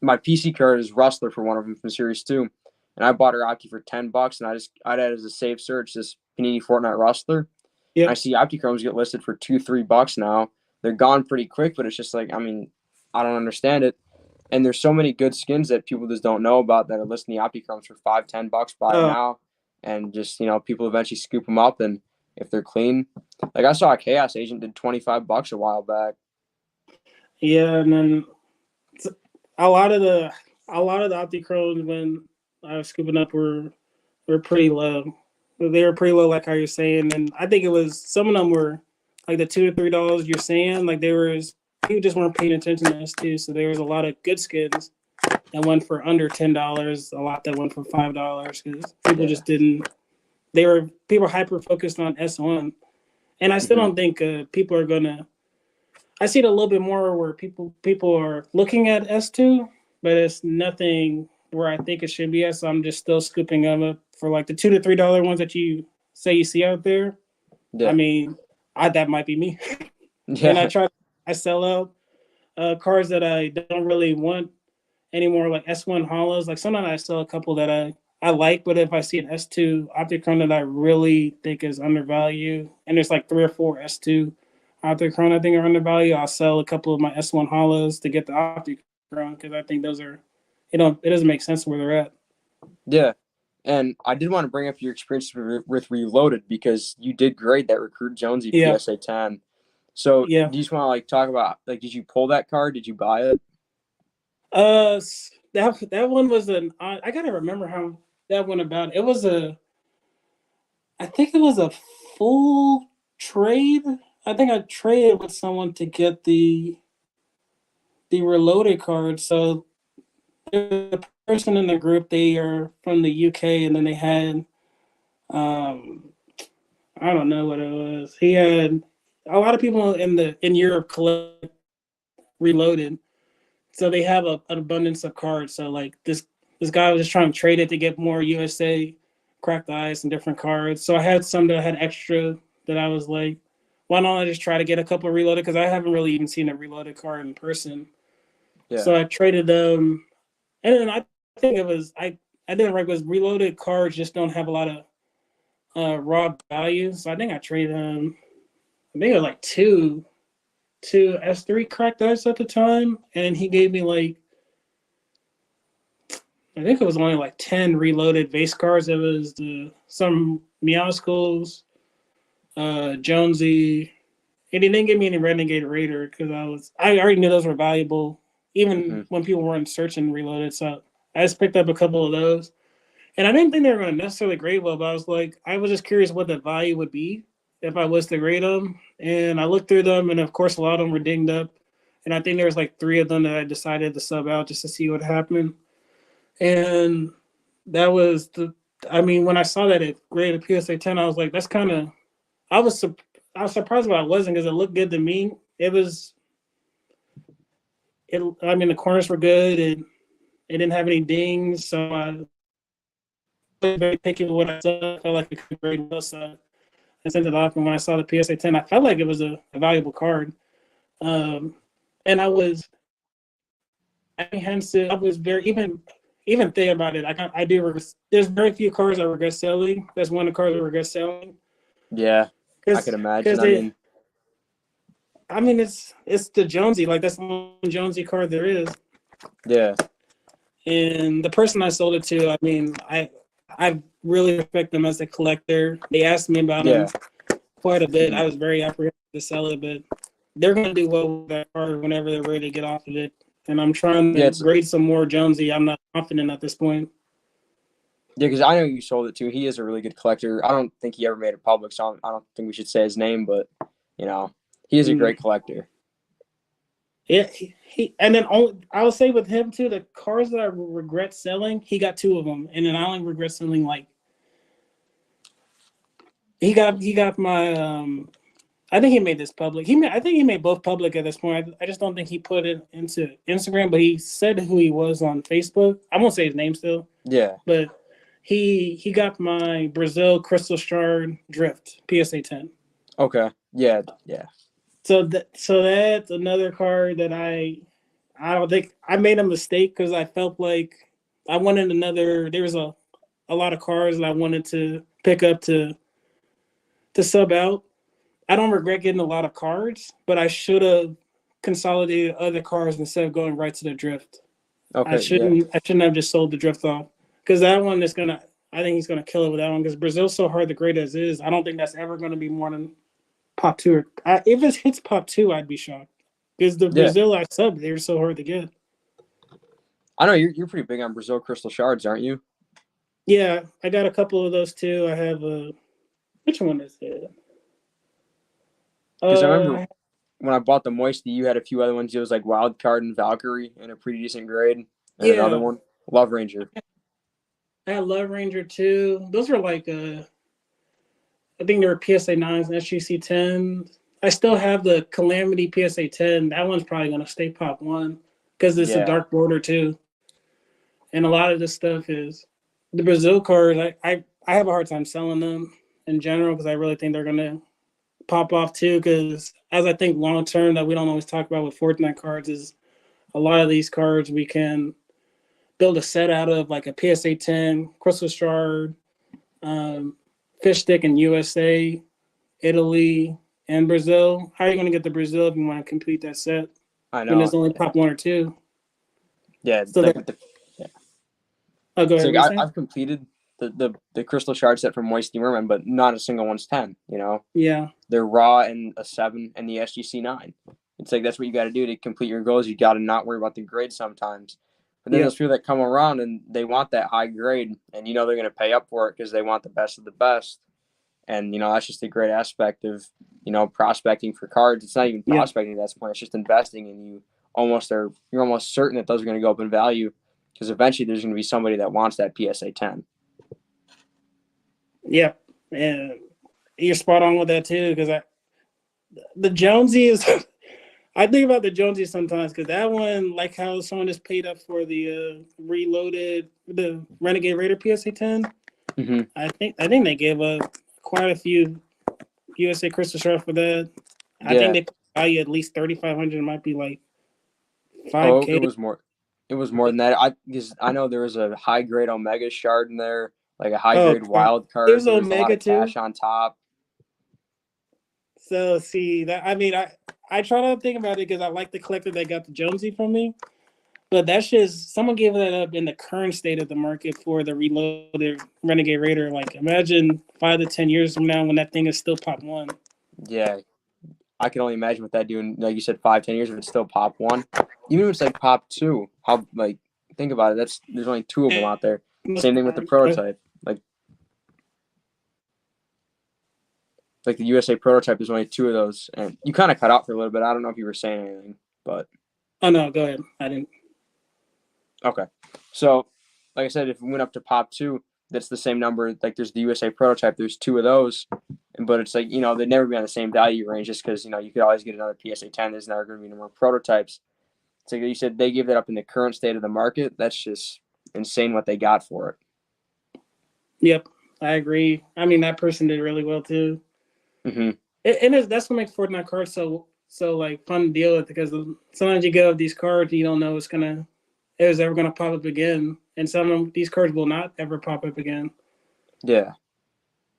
my PC card is Rustler for one of them from Series 2, and I bought her Opti for $10, and I'd add as a safe search this Panini Fortnite Rustler. I yep. see Optichromes get listed for $2, $3 now. They're gone pretty quick, but it's just like, I mean, I don't understand it. And there's so many good skins that people just don't know about that are listing the Optichromes for $5, $10. Buy it Oh now, and just people eventually scoop them up, and if they're clean, like I saw a Chaos Agent did $25 a while back. yeah, and then a lot of the Opticrones when I was scooping up were pretty low. They were pretty low, like how you're saying, and I think it was some of them were like the $2 to $3 you're saying. Like they were, people just weren't paying attention to us too. So there was a lot of good skins that went for under $10, a lot that went for $5 because people Yeah. just didn't. People hyper focused on S1, and I still don't think people are gonna. I see it a little bit more where people are looking at S2, but it's nothing where I think it should be at. So I'm just still scooping them up for like the $2 to $3 ones that you say you see out there. I Yeah. mean, that might be me, and Yeah. I sell out cars that I don't really want anymore, like S1 hollows. Like sometimes I sell a couple that I like, but if I see an S2 Opticron that I really think is undervalued, and there's like 3 or 4 S2 Opticron I think are undervalued, I'll sell a couple of my S1 hollows to get the Opticron because I think those are, it doesn't make sense where they're at. Yeah. And I did want to bring up your experience with Reloaded because you did great that Recruit Jonesy Yeah, PSA 10. So yeah. do you just want to talk about did you pull that card? Did you buy it? Uh, that one was I gotta remember how that went about. It was I think it was a full trade. I think I traded with someone to get the reloaded card. So the person in the group, they are from the UK, and then they had um I don't know what it was. He had a lot of people in Europe collect reloaded, so they have an abundance of cards. So like this guy was just trying to trade it to get more USA cracked ice and different cards. So I had some that I had extra that I was like, why don't I just try to get a couple of reloaded? Because I haven't really even seen a reloaded card in person. Yeah. So I traded them, and then I think it was I didn't right because reloaded cards just don't have a lot of raw value. So I think I traded them. I think it was like two S3 cracked ice at the time, and he gave me like I think it was only like 10 reloaded base cards. It was some Meowskulls, Jonesy, and he didn't give me any Renegade Raider because I already knew those were valuable, even Mm-hmm. when people weren't searching reloaded. So I just picked up a couple of those, and I didn't think they were going to necessarily grade well, but I was just curious what the value would be if I was to grade them, and I looked through them, and of course a lot of them were dinged up, and I think there was like 3 of them that I decided to sub out just to see what happened. And that was I mean, when I saw that it graded PSA 10, I was like, that's kind of, I was, I was surprised why it wasn't because it looked good to me. I mean, the corners were good and it didn't have any dings. So I was very picky with what I saw. I felt like it could grade well. So I sent it off. And when I saw the PSA 10, I felt like it was a valuable card. Um, and I was apprehensive. I was very, even thinking about it, I do. There's very few cars I regret selling. That's one of the cars I regret selling Yeah. I could imagine. because I mean, it's the Jonesy. Like that's the one Jonesy card there is. Yeah. And the person I sold it to, I mean, I really respect them as a collector. They asked me about them Yeah. quite a bit. Mm-hmm. I was very apprehensive to sell it, but they're going to do well with that card whenever they're ready to get off of it. And I'm trying Yeah. to grade some more Jonesy. I'm not confident at this point. Yeah, because I know you sold it to. He is a really good collector. I don't think he ever made it public, so I don't think we should say his name, but he is a great collector. Yeah, he and then I will say with him too, the cars that I regret selling, he got 2 of them, and then I only regret selling like he got my I think he made this public. I think he made both public at this point. I just don't think he put it into Instagram, but he said who he was on Facebook. I won't say his name still, Yeah. but he got my Brazil Crystal Shard Drift PSA 10. Okay. Yeah. Yeah. So that's another card that I don't think I made a mistake because I felt like I wanted another. There was a lot of cards that I wanted to pick up to sub out. I don't regret getting a lot of cards, but I should have consolidated other cards instead of going right to the drift. I Okay. Yeah. shouldn't I shouldn't have just sold the drift off because that one is gonna. I think he's gonna kill it with that one because Brazil's so hard to grade as is. I don't think that's ever gonna be more than pop two. If it hits pop two, I'd be shocked because the Yeah. Brazil I subbed, they're so hard to get. I know you're pretty big on Brazil crystal shards, aren't you? Yeah, I got a couple of those too. I have a which one is it? Because I remember Uh, when I bought the Moisty, you had a few other ones. It was like Wild Card and Valkyrie in a pretty decent grade, and another yeah, one, Love Ranger. I had Love Ranger too. Those were like I think they were PSA 9s and SGC 10s. I still have the Calamity PSA 10. That one's probably gonna stay pop one because it's a Yeah. dark border too. And a lot of this stuff is the Brazil cards. I have a hard time selling them in general because I really think they're gonna pop off too. Because as I think long term that we don't always talk about with Fortnite cards is a lot of these cards we can build a set out of like a PSA 10, Crystal Shard, Fish Stick in USA, Italy, and Brazil. How are you going to get the Brazil if you want to complete that set I when there's know. only pop one or two? Yeah. So Like that, yeah. oh, go It's ahead. like What are you saying? I've completed the crystal shard set from Moisty Merman, but not a single one's 10. You know, Yeah, they're raw and a 7 and the SGC 9. It's like that's what you got to do to complete your goals. You got to not worry about the grade sometimes. But then yeah, there's people that come around and they want that high grade, and you know they're going to pay up for it because they want the best of the best. And that's just a great aspect of prospecting for cards. It's not even yeah, prospecting at that point. It's just investing, and you're almost certain that those are going to go up in value because eventually there's going to be somebody that wants that PSA 10. yeah. And you're spot on with that too because the Jonesies. I think about the Jonesies sometimes because that one, like how someone just paid up for the reloaded the Renegade Raider PSA 10. Mm-hmm. I think they gave up quite a few USA Crystal Shards for that. I think Yeah. they value at least 3,500. It might be like Oh, it 5K. was more. It was more than that. Because I know there was a high grade Omega shard in there, like a high Oh, grade wild card. there's There was a lot Omega of too. cash on top. So see that I mean I try to think about it because I like the collector that got the Jonesy from me, but that's just someone gave that up in the current state of the market for the reloaded Renegade Raider. Like imagine 5 to 10 years from now when that thing is still pop one. Yeah, I can only imagine what that doing. Like you said, 5, 10 years if it's still pop one, even if it's like pop two. How think about it. There's only 2 of them out there. Same thing with the prototype. Like the USA prototype, there's only 2 of those, and you kind of cut out for a little bit. I don't know if you were saying anything, but Oh no, go ahead. I didn't. okay. So, like I said, if we went up to pop 2, that's the same number. Like there's the USA prototype, there's 2 of those, but it's like they'd never be on the same value range just because you could always get another PSA 10. There's never going to be any more prototypes. So you said they gave that up in the current state of the market. That's just insane what they got for it. Yep, I agree. I mean that person did really well too. Mm-hmm. And that's what makes Fortnite cards so like fun to deal with because sometimes you go with these cards and you don't know it was ever gonna pop up again, and some of these cards will not ever pop up again. Yeah.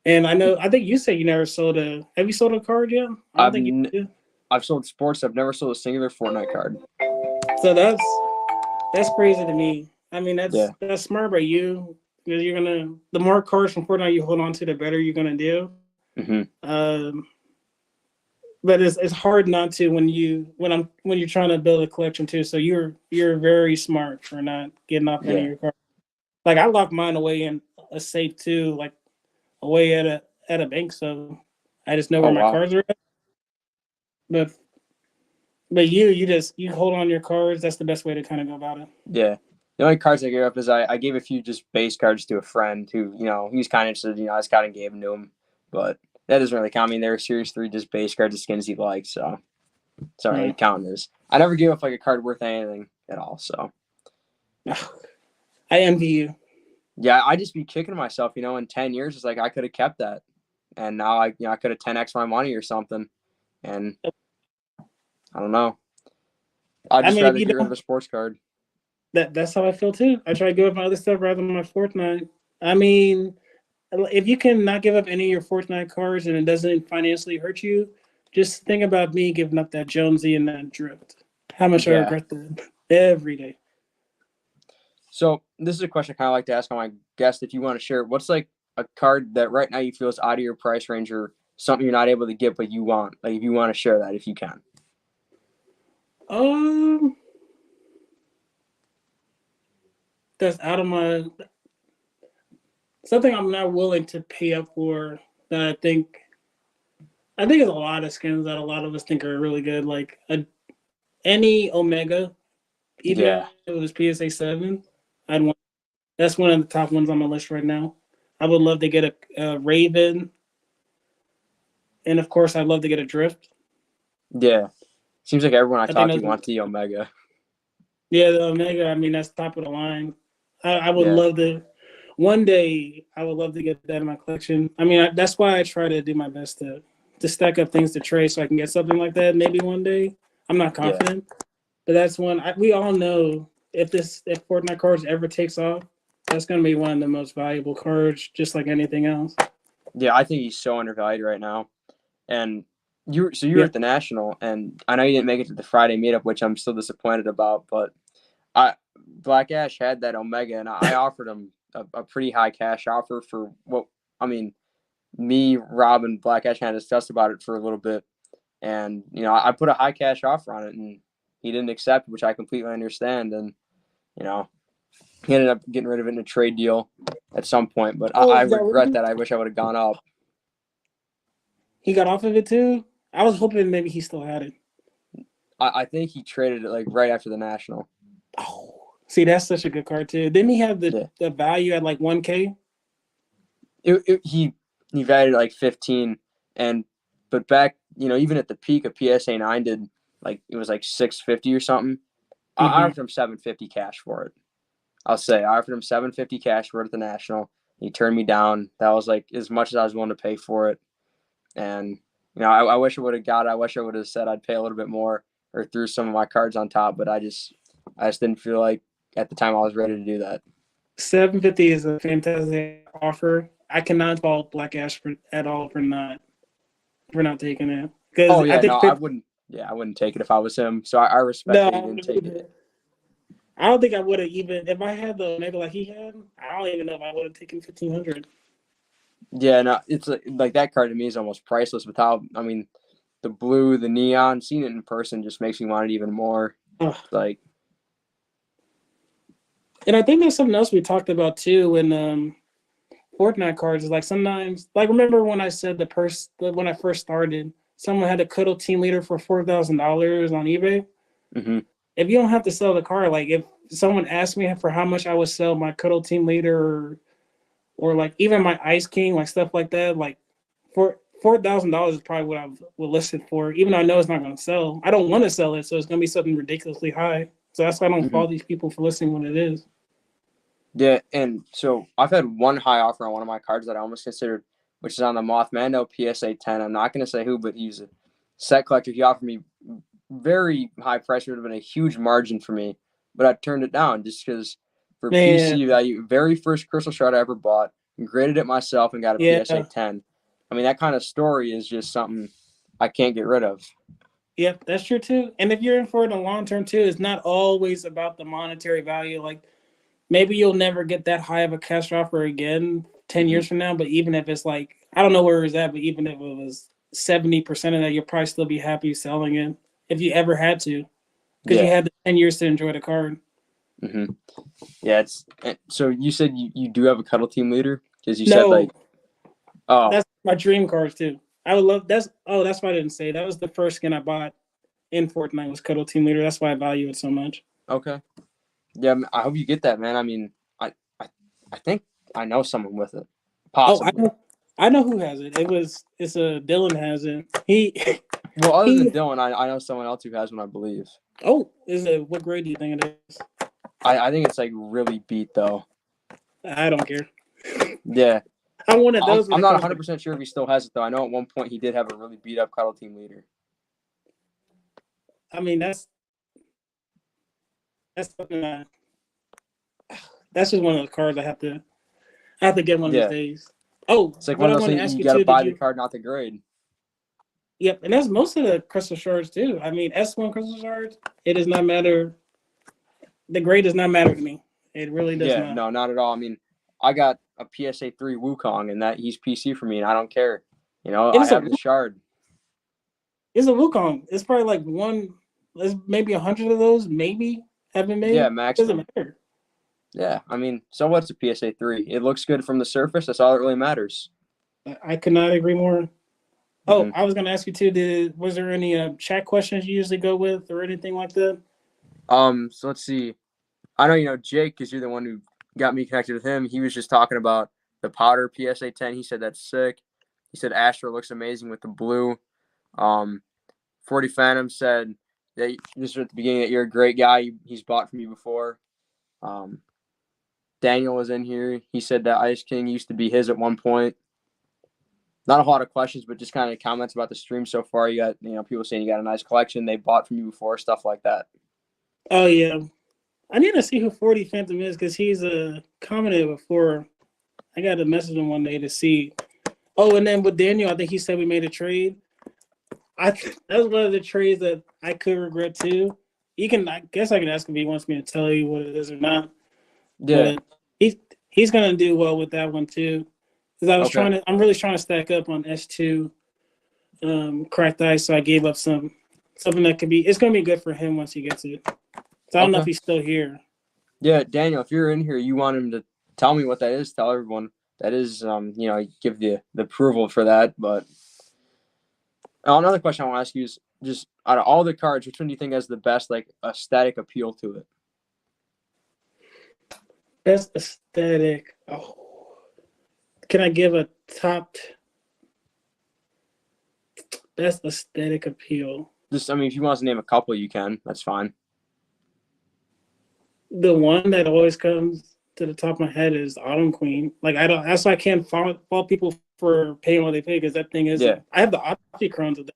And I think you said you never sold a. Have you sold a card yet? I don't think you did. I've sold sports. I've never sold a singular Fortnite card. So that's crazy to me. I mean that's smart by you because the more cards from Fortnite you hold on to, the better you're gonna do. Mm-hmm. But it's hard not to when you're trying to build a collection too. So you're very smart for not getting off any of your cards. Like I lock mine away in a safe too, like away at a bank, so I just know where my cards are at. But you hold on your cards. That's the best way to kind of go about it. Yeah. The only cards I gave up is I gave a few just base cards to a friend who, he was kind of interested, I just kind of gave them to him. But that doesn't really count. I mean, they're Series 3 just base cards of skins you like, so it's all right. Counting this. I never gave up like a card worth anything at all, so. I envy you. Yeah, I just be kicking myself, in 10 years, it's like I could have kept that. And now I could have 10x my money or something. And I don't know. I'd just rather get rid of a sports card. That's how I feel too. I try to give up my other stuff rather than my Fortnite. I mean, if you can not give up any of your Fortnite cards and it doesn't financially hurt you, just think about me giving up that Jonesy and that Drift. How much I regret that every day. So this is a question I kind of like to ask on my guest. If you want to share, what's like a card that right now you feel is out of your price range or something you're not able to get but you want? Like if you want to share that, if you can. That's out of my something I'm not willing to pay up for. That I think there's a lot of skins that a lot of us think are really good. Like any Omega, even if it was PSA 7, I'd want. That's one of the top ones on my list right now. I would love to get a Raven, and of course, I'd love to get a Drift. Yeah, seems like everyone I talk to wants the Omega. Yeah, the Omega. I mean, that's top of the line. I would love to. One day, I would love to get that in my collection. I mean, that's why I try to do my best to stack up things to trade so I can get something like that maybe one day. I'm not confident, but that's one. We all know if Fortnite cards ever takes off, that's going to be one of the most valuable cards, just like anything else. Yeah, I think he's so undervalued right now. And you were at the National, and I know you didn't make it to the Friday meetup, which I'm still disappointed about. But Black Ash had that Omega, and I offered him a pretty high cash offer for what I mean. Me, Rob, and Black Ash had discussed about it for a little bit, and I put a high cash offer on it, and he didn't accept, which I completely understand. And he ended up getting rid of it in a trade deal at some point. But I regret that. I wish I would have gone up. He got off of it too? I was hoping maybe he still had it. I think he traded it like right after the National. Oh, see, that's such a good card too. Didn't he have the value at like 1K? He valued like 15, but back even at the peak of PSA 9 did like it was like 650 or something. I offered him 750 cash for it. I'll say I offered him 750 cash for it at the National. He turned me down. That was like as much as I was willing to pay for it. And I wish I would have got it. I wish I would have said I'd pay a little bit more or threw some of my cards on top, but I just didn't feel like at the time I was ready to do that. 750 is a fantastic offer. I cannot fault Black Ash at all for not taking it. I wouldn't. Yeah, I wouldn't take it if I was him. So I respect that he didn't take it. I don't think I would have even if I had the Omega like he had. I don't even know if I would have taken 1,500. Yeah, no, it's like that card to me is almost priceless. Without, I mean, the blue, the neon, seeing it in person just makes me want it even more. Like, and I think there's something else we talked about too in Fortnite cards. Is like sometimes, like remember when I said when I first started, someone had a cuddle team leader for $4,000 on eBay. Mm-hmm. If you don't have to sell the card, like if someone asked me for how much I would sell my cuddle team leader or like even my Ice King, like stuff like that, like for $4,000 is probably what I would list it for. Even though I know it's not going to sell, I don't want to sell it, so it's going to be something ridiculously high. So that's why I don't follow these people for listing what it is. Yeah, and so I've had one high offer on one of my cards that I almost considered, which is on the Mothmando PSA 10. I'm not going to say who, but he's a set collector. He offered me very high price. It would have been a huge margin for me, but I turned it down just because for PC value, very first crystal shard I ever bought, graded it myself and got a PSA 10. I mean, that kind of story is just something I can't get rid of. Yep, that's true too. And if you're in for it in the long term too, it's not always about the monetary value. Like maybe you'll never get that high of a cash offer again 10 years from now. But even if it's like, I don't know where it's at, but even if it was 70% of that, you'll probably still be happy selling it if you ever had to, because you had the 10 years to enjoy the card. Mm-hmm. Yeah, so you said you do have a cuddle team leader because you said like, that's my dream cards too. I would love that's why I didn't say that was the first skin I bought in Fortnite was cuddle team leader. That's why I value it so much. Okay. Yeah, I hope you get that, man. I mean, I think I know someone with it. Possibly. I know who has it. It's a Dylan has it. He Well, other than he. Dylan, I know someone else who has one, I believe. Oh, is it? What grade do you think it is? I think it's like really beat though. I don't care. Yeah. I wanted those when I'm it not comes to. 100% sure if he still has it though. I know at one point he did have a really beat up cuddle team leader. I mean, that's something that's just one of those cards I have to get one of these Yeah. days. Oh, It's like what one I of those want to things ask you you got to too, did buy the you? card, not the grade. Yep, and that's most of the crystal shards too. I mean, S1 crystal shards, it does not matter. The grade does not matter to me. It really does Yeah, not. no, not at all. I mean, I got a PSA 3 Wukong, and that he's PC for me, and I don't care. You know, It I is a have the shard. it's a Wukong. It's probably like one. There's maybe 100 of those. Maybe have been Yeah, made. It doesn't maximum. matter. Yeah, I mean, so what's a PSA 3? It looks good from the surface. That's all that really matters. I could not agree more. Oh, Hmm. I was gonna ask you too. Was there any chat questions you usually go with or anything like that? So let's see. I know you know Jake because you're the one who got me connected with him. He was just talking about the powder PSA 10. He said that's sick. He said Astro looks amazing with the blue. 40 Phantom said that just at the beginning that you're a great guy. He's bought from you before. Um, Daniel was in here. He said that Ice King used to be his at one point. Not a lot of questions, but just kind of comments about the stream so far. You got people saying you got a nice collection. They bought from you before, stuff like that. Oh yeah, I need to see who 40 Phantom is because he's commented before. I got to message him one day to see. Oh, and then with Daniel, I think he said we made a trade. That's one of the trades that I could regret too. I guess I can ask him if he wants me to tell you what it is or not. Yeah. But he's gonna do well with that one too. Because Okay. I'm really trying to stack up on S2 cracked ice, so I gave up something that could be. It's gonna be good for him once he gets it. So I don't know if Okay. he's still here. Yeah, Daniel, if you're in here, you want him to tell me what that is. Tell everyone that is. Give the approval for that. But another question I want to ask you is just out of all the cards, which one do you think has the best like aesthetic appeal to it? Best aesthetic. Oh, can I give a top best aesthetic appeal? Just, I mean, if you want to name a couple, you can. That's fine. The one that always comes to the top of my head is Autumn Queen. Like I don't. That's why I can't fault people for paying what they pay because that thing is. Yeah. I have the Optichromes of that.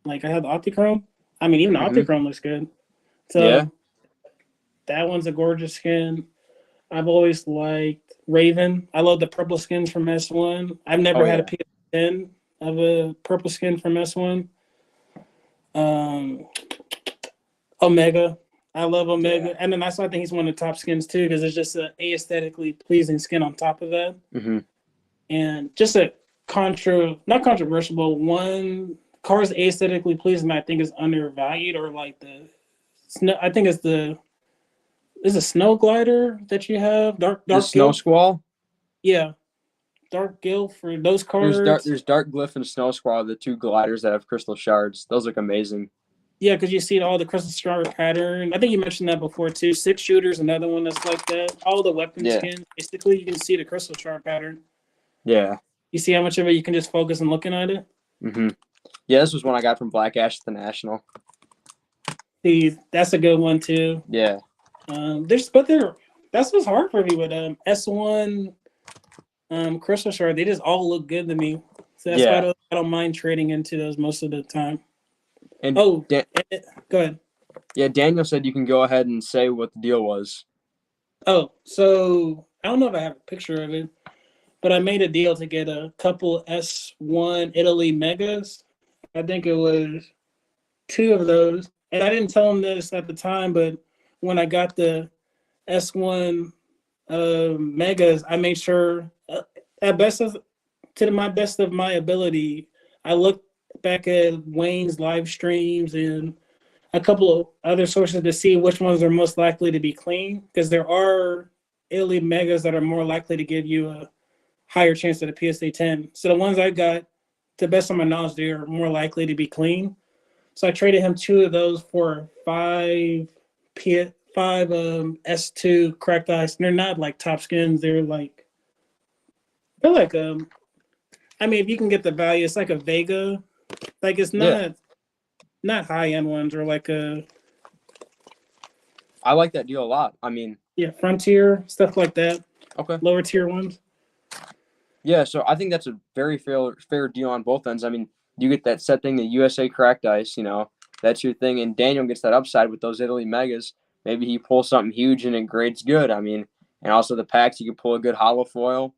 Like I have the Optichrome. I mean, even the Mm-hmm. Optichrome looks good. Yeah. So that one's a gorgeous skin. I've always liked Raven. I love the purple skins from S1. I've never Oh had a yeah. PS10 of a purple skin from S1. Um, Omega. I love Omega. Yeah. And then I think he's one of the top skins too, because it's just a aesthetically pleasing skin on top of that. Mm-hmm. And just a not controversial, but one car is aesthetically pleasing I think is undervalued or like the snow. I think it's a snow glider that you have, The dark Snow gill. Squall. Yeah, dark gill for those cards. There's Dark Glyph and Snow Squall, the two gliders that have crystal shards. Those look amazing. Yeah, because you see all the crystal star pattern. I think you mentioned that before too. Six shooters, another one that's like that. All the weapon Yeah. skins, basically, you can see the crystal star pattern. Yeah. You see how much of it you can just focus on looking at it. Mm-hmm. Yeah, this was one I got from Black Ash at the National. See, that's a good one too. Yeah. That's what's hard for me with S1 crystal shard. They just all look good to me. So that's why I don't mind trading into those most of the time. And go ahead. Yeah, Daniel said you can go ahead and say what the deal was. Oh, so I don't know if I have a picture of it, but I made a deal to get a couple S1 Italy Megas. I think it was two of those. And I didn't tell him this at the time, but when I got the S1 Megas, I made sure to my best of my ability, I looked back at Wayne's live streams and a couple of other sources to see which ones are most likely to be clean, because there are Italy Megas that are more likely to give you a higher chance at a PSA 10. So the ones I got, to the best of my knowledge, they are more likely to be clean. So I traded him two of those for five S2 cracked ice. And they're not like top skins. They're like I mean, if you can get the value, it's like a Vega. Like it's Yeah, not high end ones or like a I like that deal a lot. I mean, yeah Frontier stuff like that. okay. Lower tier ones. Yeah, so I think that's a very fair deal on both ends. I mean, you get that set thing, the USA cracked ice, that's your thing, and Daniel gets that upside with those Italy megas. Maybe he pulls something huge and it grades good. I mean, and also the packs, you can pull a good hollow foil.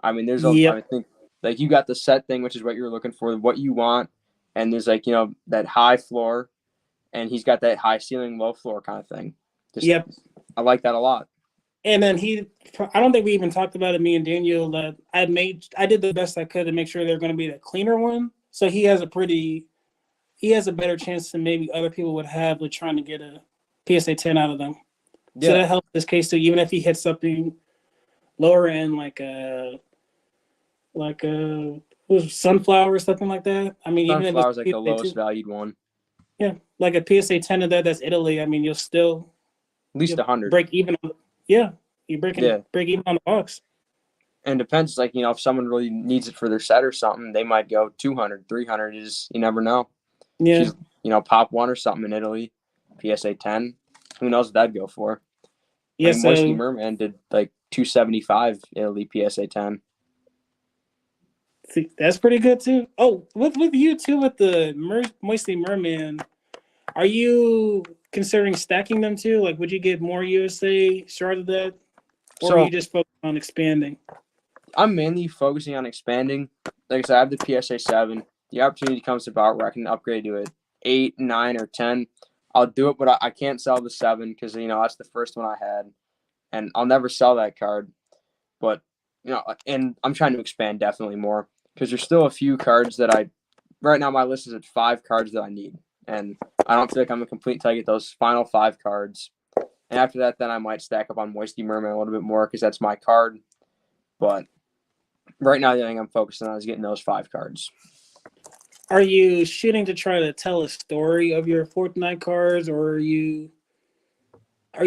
I mean, I Yep. think like you got the set thing, which is what you're looking for, what you want, and there's like that high floor, and he's got that high ceiling, low floor kind of thing. Just Yep. I like that a lot. And then I don't think we even talked about it, me and Daniel, that I did the best I could to make sure they're going to be the cleaner one. So he has a better chance than maybe other people would have with trying to get a PSA 10 out of them. So Yeah, that helps this case too, even if he hits something lower end like a was sunflower or something like that. I mean, even if it's Sunflower's like the PSA lowest 2, valued one, yeah, like a PSA 10 of that's Italy. I mean, at least you'll 100. break even. Yeah, you Yeah. break even on the box. And depends, like, if someone really needs it for their set or something, they might go 200, 300. You never know. Yeah. She's, pop one or something in Italy, PSA 10. Who knows what that'd go for? I Yeah. mean, Moisty So Merman did like 275 Italy PSA 10. see, that's pretty good too. Oh, with you too with the Moisty Merman, are you considering stacking them too? Like, would you get more USA shard of that, or are you So just focused on expanding? I'm mainly focusing on expanding. Like I said, I have the PSA 7. The opportunity comes about where I can upgrade to an 8, 9, or 10. I'll do it, but I can't sell the 7 because, that's the first one I had. And I'll never sell that card. But and I'm trying to expand definitely more because there's still a few cards that right now my list is at 5 cards that I need, and I don't feel like I'm a complete until I get those final 5 cards. And after that, then I might stack up on Moisty Merman a little bit more because that's my card. But right now, the thing I'm focusing on is getting those 5 cards. Are you shooting to try to tell a story of your Fortnite cards, or are you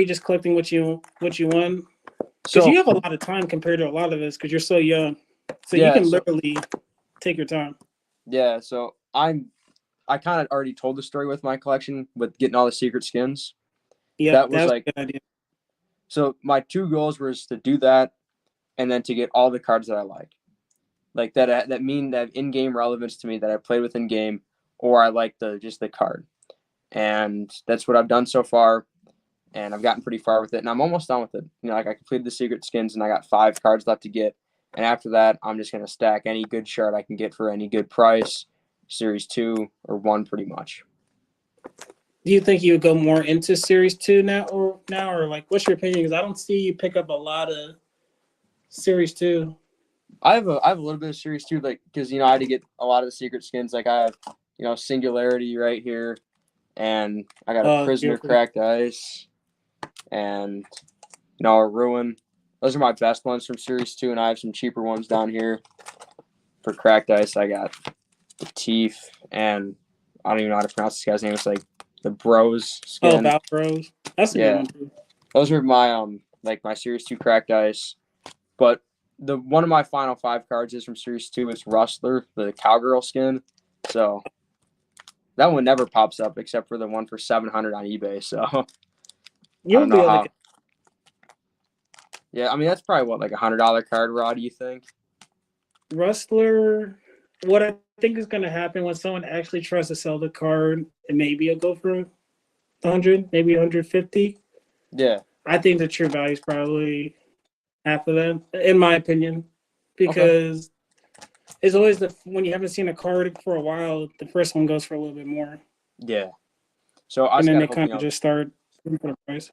just collecting what you want? Because you So have a lot of time compared to a lot of us because you're so young, so you yeah, can literally take your time. so I kind of already told the story with my collection with getting all the secret skins. Yep, That was that's like a good idea. so. My 2 goals was to do that, and then to get all the cards that I like that mean that in-game relevance to me that I played with in-game, or I like the card, and that's what I've done so far, and I've gotten pretty far with it, and I'm almost done with it. Like I completed the secret skins, and I got 5 cards left to get, and after that, I'm just gonna stack any good shard I can get for any good price, Series 2 or 1, pretty much. Do you think you would go more into Series 2 or like what's your opinion? Because I don't see you pick up a lot of Series 2. I have a little bit of Series 2, like because I had to get a lot of the secret skins. Like I have Singularity right here, and I got a Prisoner Beautiful. Cracked Ice, and a Ruin. Those are my best ones from Series 2, and I have some cheaper ones down here. For Cracked Ice, I got the Teeth, and I don't even know how to pronounce this guy's name. It's like the Bros skin. Val Bros. That's a good one too. Those are my like my Series 2 Cracked Ice. But the one of my final 5 cards is from Series 2. It's Rustler, the Cowgirl skin. So that one never pops up except for the one for 700 on eBay. So I You'll don't be know able how. to. Yeah, I mean that's probably what, like $100 card, Rod, do you think? Rustler, what I think is going to happen when someone actually tries to sell the card, and maybe it'll go for 100, maybe 150. Yeah. I think the true value is probably half of that, in my opinion, Okay. because it's always when you haven't seen a card for a while, the first one goes for a little bit more, Yeah. So I and just then gotta they hope, kind of just start for the price.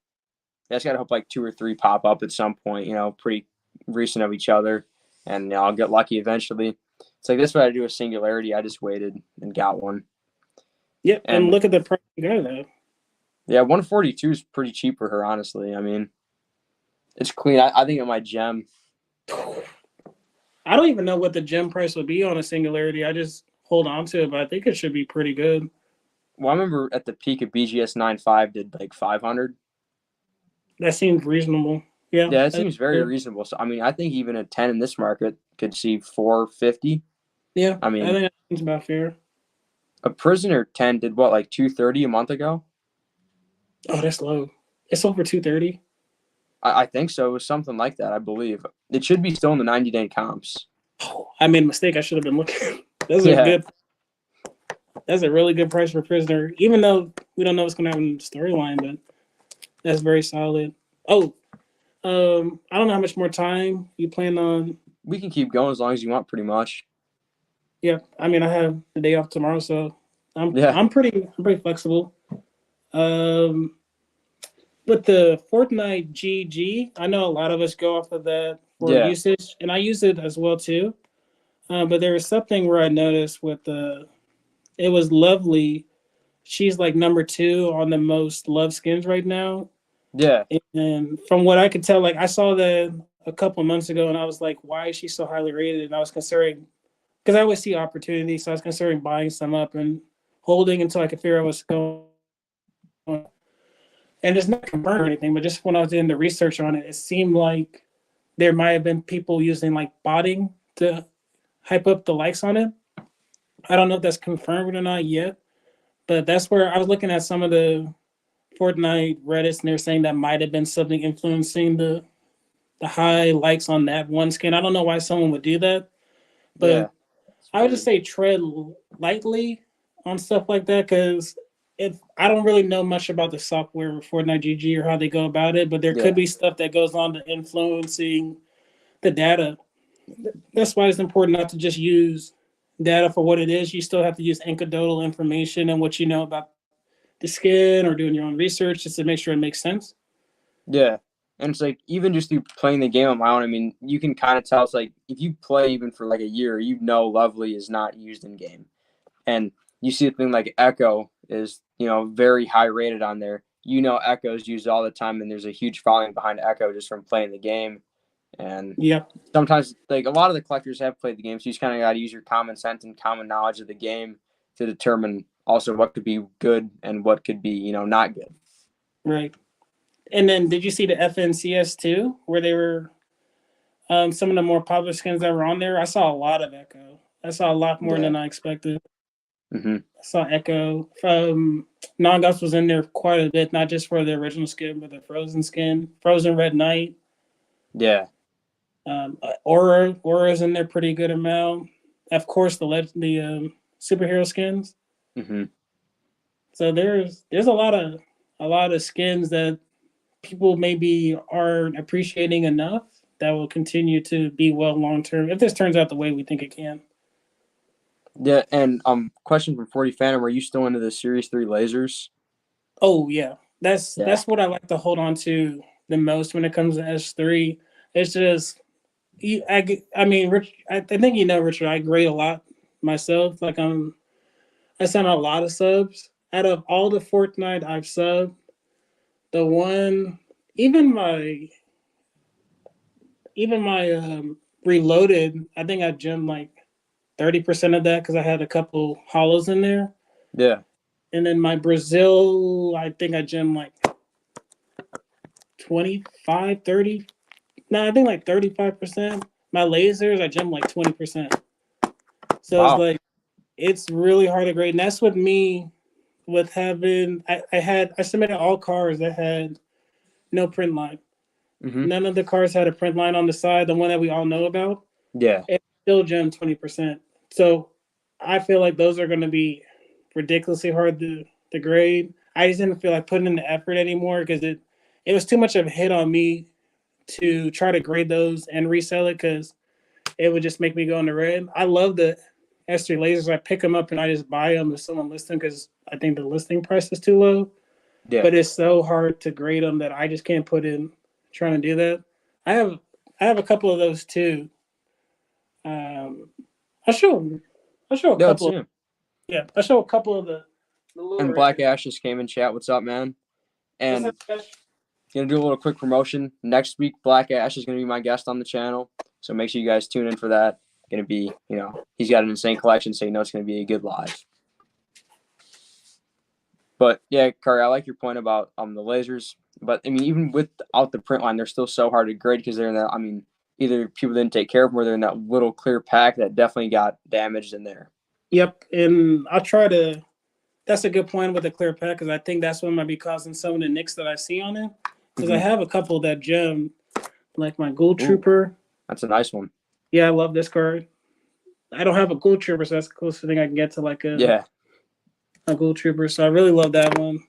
I just gotta hope like 2 or 3 pop up at some point, pretty recent of each other, and I'll get lucky eventually. It's like this what I do with Singularity. I just waited and got one. Yep, and And look at the price you got though. yeah, 142 is pretty cheap for her, honestly. I mean, it's clean. I think it might gem. I don't even know what the gem price would be on a Singularity. I just hold on to it, but I think it should be pretty good. Well, I remember at the peak of BGS 9.5 did like 500. That seems reasonable. Yeah. Yeah, it seems very reasonable. So I mean, I think even a 10 in this market could see 450. Yeah, I I mean, think that's about fair. a Prisoner 10 did what, like 230 a month ago? Oh, that's low. It's over 230. I think so. It was something like that, I believe. It should be still in the 90-day comps. Oh, I made a mistake. I should have been looking. Those are Yeah, good. That's a really good price for Prisoner, even though we don't know what's going to happen in the storyline, but that's very solid. Oh, I don't know how much more time you plan on. we can keep going as long as you want, pretty much. Yeah, I mean, I have the day off tomorrow, so I'm Yeah, I'm pretty I'm pretty flexible. Um, with the Fortnite GG, I know a lot of us go off of that for yeah, usage, and I use it as well too. But there was something where I noticed with the it was lovely. She's like number two on the most loved skins right now. yeah, And from what I could tell, like I saw that a couple of months ago, and I was like, why is she so highly rated? And I was considering because I always see opportunities, so I was considering buying some up and holding until I could figure out what's going on. And it's not confirmed or anything, but just when I was doing the research on it, it seemed like there might have been people using like botting to hype up the likes on it. I don't know if that's confirmed or not yet, but that's where I was looking at some of the Fortnite Reddits, and they're saying that might have been something influencing the high likes on that one skin. I don't know why someone would do that, yeah. but It's I would just weird. say tread lightly on stuff like that because if I don't really know much about the software of Fortnite GG or how they go about it, but there could Yeah, be stuff that goes on to influencing the data. That's why it's important not to just use data for what it is. You still have to use anecdotal information and what you know about the skin or doing your own research just to make sure it makes sense. yeah. And it's like, even just through playing the game on my own, I mean, you can kind of tell. It's like, if you play even for like a year, you know Lovely is not used in game. And you see a thing like Echo is, very high rated on there. Echo's used all the time, and there's a huge following behind Echo just from playing the game. And Yeah, sometimes, like, a lot of the collectors have played the game, so you just kind of got to use your common sense and common knowledge of the game to determine also what could be good and what could be, not good. right. And then did you see the FNCS too, where they were some of the more popular skins that were on there? I saw a lot of Echo. I saw a lot more Yeah. than I expected. Hmm. I saw Echo. Non-Gus was in there quite a bit, not just for the original skin, but the Frozen skin, Frozen Red Knight. Yeah. Aura's in there pretty good amount. Of course, the superhero skins. Hmm. So there's a lot of skins that people maybe aren't appreciating enough that will continue to be well long term if this turns out the way we think it can. Yeah. And question from 40 Phantom: Are you still into the Series 3 lasers? Oh yeah, that's Yeah. that's what I like to hold on to the most when it comes to S3. It's just I mean, Rich, I think Richard. I grade a lot myself. Like I sent out a lot of subs. Out of all the Fortnite I've subbed, the one even my reloaded, I think I gemmed like 30% of that because I had a couple hollows in there. Yeah. And then my Brazil, I think I gemmed like 25, 30. No, I think like 35%. My lasers, I gemmed like 20%. So it's Wow. like, it's really hard to grade. And that's with me with having, I submitted all cars that had no print line. Hmm. None of the cars had a print line on the side, the one that we all know about. Yeah. It still gemmed 20%. So I feel like those are going to be ridiculously hard to grade. I just didn't feel like putting in the effort anymore because it was too much of a hit on me to try to grade those and resell it because it would just make me go in the red. I love the S3 lasers. I pick them up and I just buy them if someone lists them because I think the listing price is too low. Yeah. But it's so hard to grade them that I just can't put in trying to do that. I have I have a couple of those too. Um, I show I show a Yeah. Let's couple. see him. Yeah, I show a couple of the And lure Black edges. Ash just came in chat. What's up, man? What's up, And Ash? gonna do a little quick promotion. Next week, Black Ash is gonna be my guest on the channel, so make sure you guys tune in for that. Gonna be, he's got an insane collection, so it's gonna be a good live. But yeah, Kari, I like your point about the lasers. But I mean, even without the print line, they're still so hard to grade because they're in the. I mean, either people didn't take care of them or they're in that little clear pack that definitely got damaged in there. Yep, and I'll try to. That's a good point with the clear pack because I think that's what might be causing some of the nicks that I see on it. Because I have a couple that gem, like my Gold Trooper. That's a nice one. Yeah, I love this card. I don't have a Gold Trooper, so that's the closest thing I can get to like a Gold Trooper. So I really love that one.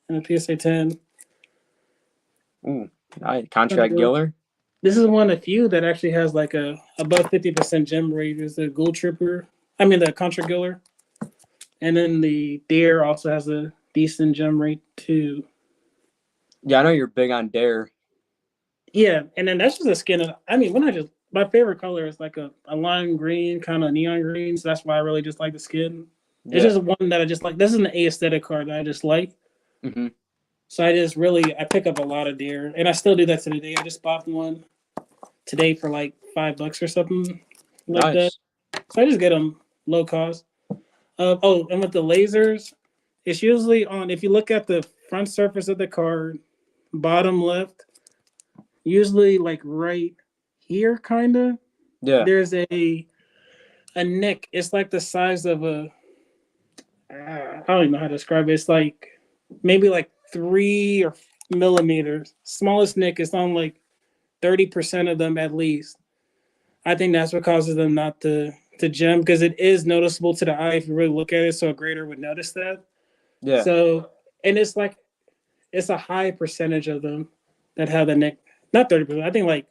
And a PSA 10. Ooh, nice. Contract Giller. This is one of the few that actually has like a above 50% gem rate. Is the Gold Trooper. I mean the Contract Giller. And then the Dare also has a decent gem rate too. Yeah, I know you're big on Dare. Yeah, and then that's just a skin. My favorite color is like a lime green, kind of neon green. So that's why I really just like the skin. It's just one that I just like. This is an aesthetic card that I just like. Mm-hmm. So I pick up a lot of Dare, and I still do that to the day. I just bought one today for like $5 or something like that. So I just get them low cost. And with the lasers, it's usually on. If you look at the front surface of the card, bottom left, usually like right here, kind of. Yeah. There's a nick. It's like the size of a. I don't even know how to describe it. It's like maybe like 3 or millimeters. Smallest nick is on like 30% of them at least. I think that's what causes them not to gem because it is noticeable to the eye if you really look at it. So a grader would notice that. Yeah. So and it's like it's a high percentage of them that have the nick. Not 30%. I think like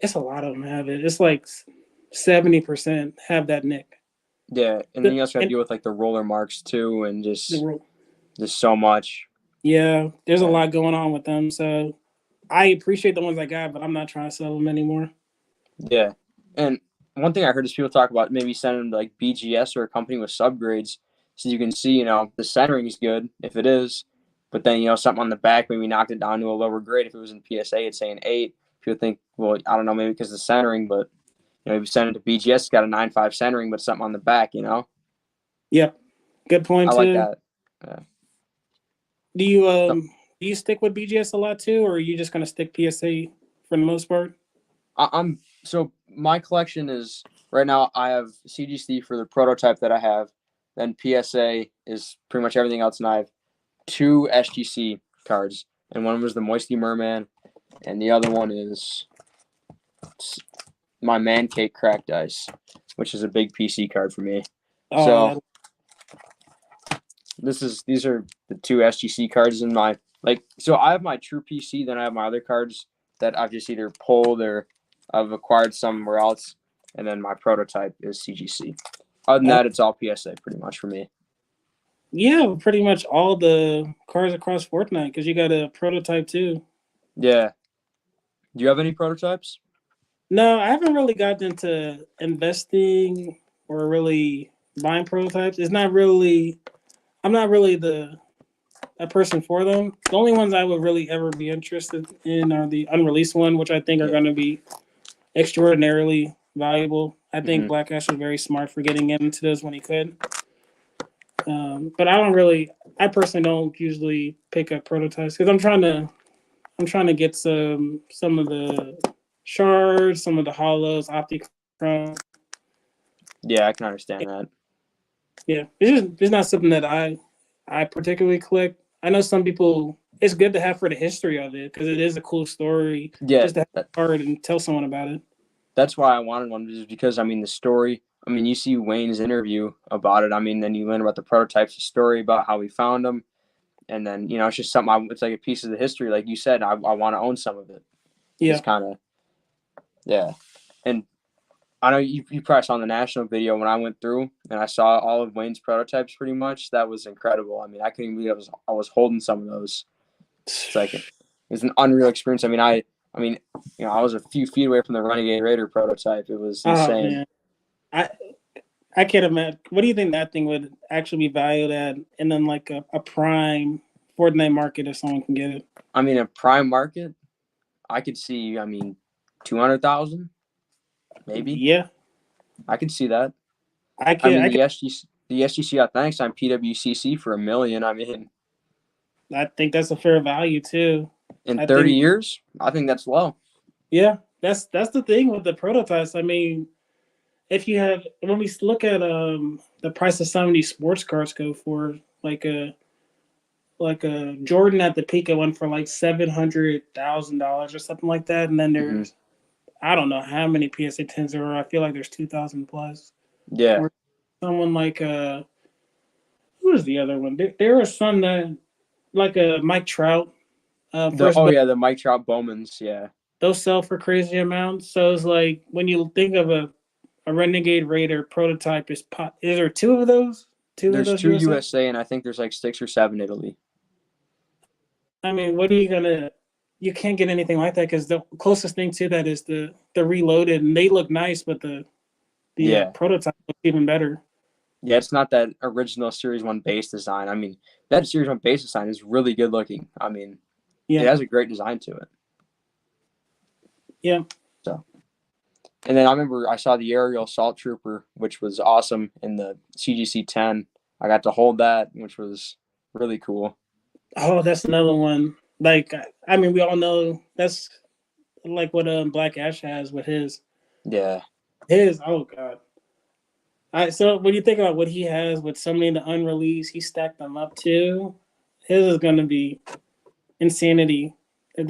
it's a lot of them have it. It's like 70% have that nick. Yeah, and then you also have to deal with like the roller marks too, and just so much. Yeah, there's a lot going on with them. So I appreciate the ones I got, but I'm not trying to sell them anymore. Yeah, and one thing I heard is people talk about maybe sending them to like BGS or a company with subgrades, so you can see the centering is good if it is, but then something on the back maybe knocked it down to a lower grade. If it was in PSA, it's saying 8. People think, well, I don't know, maybe because of the centering, but if you send it to BGS, it's got a 9.5 centering, but something on the back, Yep, good point. I like that. Yeah. Do you stick with BGS a lot too, or are you just gonna stick PSA for the most part? So my collection is right now. I have CGC for the prototype that I have. Then PSA is pretty much everything else, and I have 2 SGC cards, and one was the Moisty Merman, and the other one is my Man Cake Cracked Ice, which is a big PC card for me. So these are the 2 SGC cards in my So I have my true PC, then I have my other cards that I've just either pulled or I've acquired somewhere else, and then my prototype is CGC. Other than that, it's all PSA pretty much for me. Yeah, pretty much all the cards across Fortnite because you got a prototype too. Yeah. Do you have any prototypes? No, I haven't really gotten into investing or really buying prototypes. I'm not really a person for them. The only ones I would really ever be interested in are the unreleased one, which I think are going to be extraordinarily valuable. I think Black Ash was very smart for getting into those when he could. But I personally don't usually pick up prototypes because I'm trying to get some of the shards, some of the hollows, Optichrome. Yeah, I can understand that. Yeah, it's not something that I particularly collect. I know some people. It's good to have for the history of it because it is a cool story. Yeah, just to have a card and tell someone about it. That's why I wanted one, is because the story. You see Wayne's interview about it. Then you learn about the prototypes, the story about how we found them, and then it's just something. It's like a piece of the history, like you said. I want to own some of it. Yeah, it's kind of and I know you probably saw the national video when I went through and I saw all of Wayne's prototypes pretty much. That was incredible. I couldn't believe I was holding some of those. It's an unreal experience. I was a few feet away from the Renegade Raider prototype. It was insane. Man. I can't imagine. What do you think that thing would actually be valued at? And then like a prime Fortnite market if someone can get it. A prime market, I could see. 200,000, maybe. Yeah, I could see that. The SGC Authentics on PWCC for $1 million. I think that's a fair value too. In 30 years, I think that's low. Yeah, that's the thing with the prototypes. I mean, if you have when we look at the price of some of these sports cars go for like a Jordan at the peak, it went for like $700,000 or something like that, and then Hmm. there's I don't know how many PSA 10s there are. I feel like there's 2,000 plus. Yeah. Or someone like who is the other one? There are some that like a Mike Trout The first, oh but yeah, the Mike Trout Bowmans. Yeah. those sell for crazy amounts. So it's like when you think of a Renegade Raider prototype, is there two of those? Two of There's those two USA? USA, and I think there's like 6 or 7 Italy. I mean, what are you gonna? You can't get anything like that because the closest thing to that is the reloaded, and they look nice, but the Yeah. prototype looks even better. Yeah, it's not that original Series 1 base design. I mean, that Series 1 base design is really good looking. I mean, it Yeah, has a great design to it. yeah. So, and then I remember I saw the aerial assault trooper, which was awesome in the CGC 10. I got to hold that, which was really cool. Oh, that's another one. Like, I mean, we all know that's like what Black Ash has with Yeah. his. Oh God. So when you think about what he has with so many of the unreleased, he stacked them up too. His is going to be insanity. And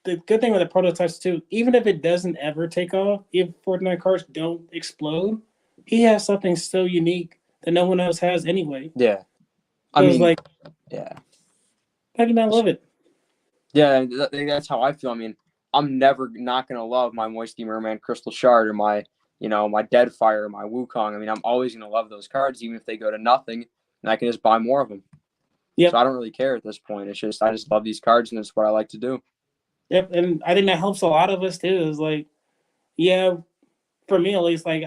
the good thing with the prototypes too, even if it doesn't ever take off, if Fortnite cards don't explode, he has something so unique that no one else has anyway. Yeah. I So it's mean, like, yeah. how can I love it? Yeah, that's how I feel. I mean, I'm never not gonna love my Moisty Merman Crystal Shard or my Deadfire or my Wukong. I mean, I'm always gonna love those cards, even if they go to nothing, and I can just buy more of them. So Yep, I don't really care at this point. It's just I just love these cards, and it's what I like to do. yep. And I think that helps a lot of us too. Is like, yeah, for me at least, like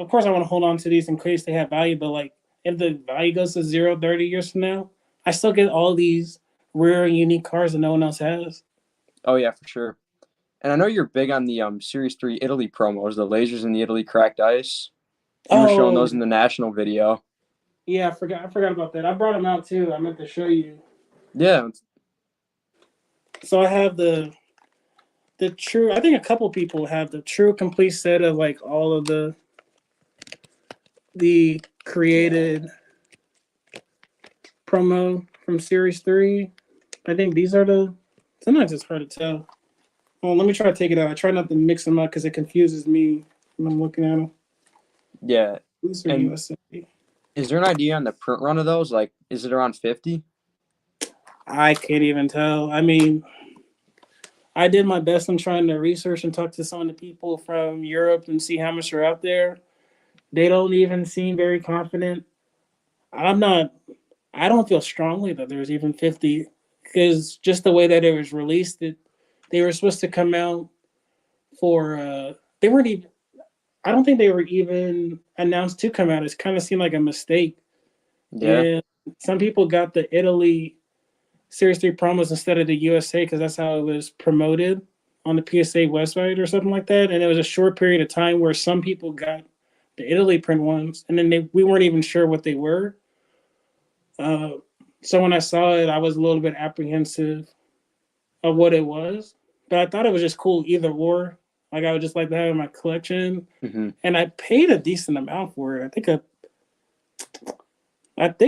of course I want to hold on to these in case they have value, but like if the value goes to zero 30 years from now, I still get all these rare and unique cards that no one else has. Oh yeah, for sure. And I know you're big on the Series 3 Italy promos, the lasers in the Italy cracked ice. You were showing Oh those in the national video. yeah, I forgot about that. I brought them out too. I meant to show you. Yeah, So I have the true. I think a couple people have the true complete set of like all of the created promo from Series 3. I think these are the. Sometimes it's hard to tell. Oh, let me try to take it out. I try not to mix them up because it confuses me when I'm looking at them. yeah. These are And USA. is there an idea on the print run of those? Like, is it around 50? I can't even tell. I mean, I did my best in trying to research and talk to some of the people from Europe and see how much are out there. They don't even seem very confident. I'm not. I don't feel strongly that there's even 50 because just the way that it was released, they were supposed to come out for. They weren't even. I don't think they were even announced to come out. It kind of seemed like a mistake. Yeah. And some people got the Italy Series 3 promos instead of the USA because that's how it was promoted on the PSA website or something like that. And it was a short period of time where some people got the Italy print ones, and then we weren't even sure what they were. Uh, so when I saw it, I was a little bit apprehensive of what it was, but I thought it was just cool either or. Like I would just like to have it in my collection, Hmm. and I paid a decent amount for it. I think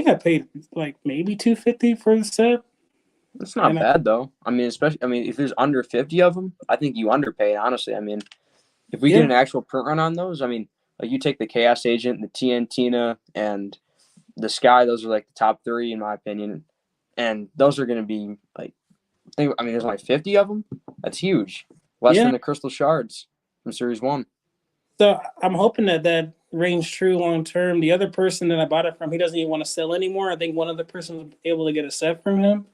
I paid like maybe 250 for the set, It's not and bad though. I mean, especially if there's under 50 of them, I think you underpaid. Honestly, I mean, if we get yeah, an actual print run on those, I mean, like you take the Chaos Agent, the TNTina, and the Sky. Those are like the top three in my opinion, and those are going to be like, there's only 50 of them. That's huge. Less yeah. than the Crystal Shards from Series 1. So I'm hoping that rings true long term. The other person that I bought it from, he doesn't even want to sell anymore. I think one other person was able to get a set from him.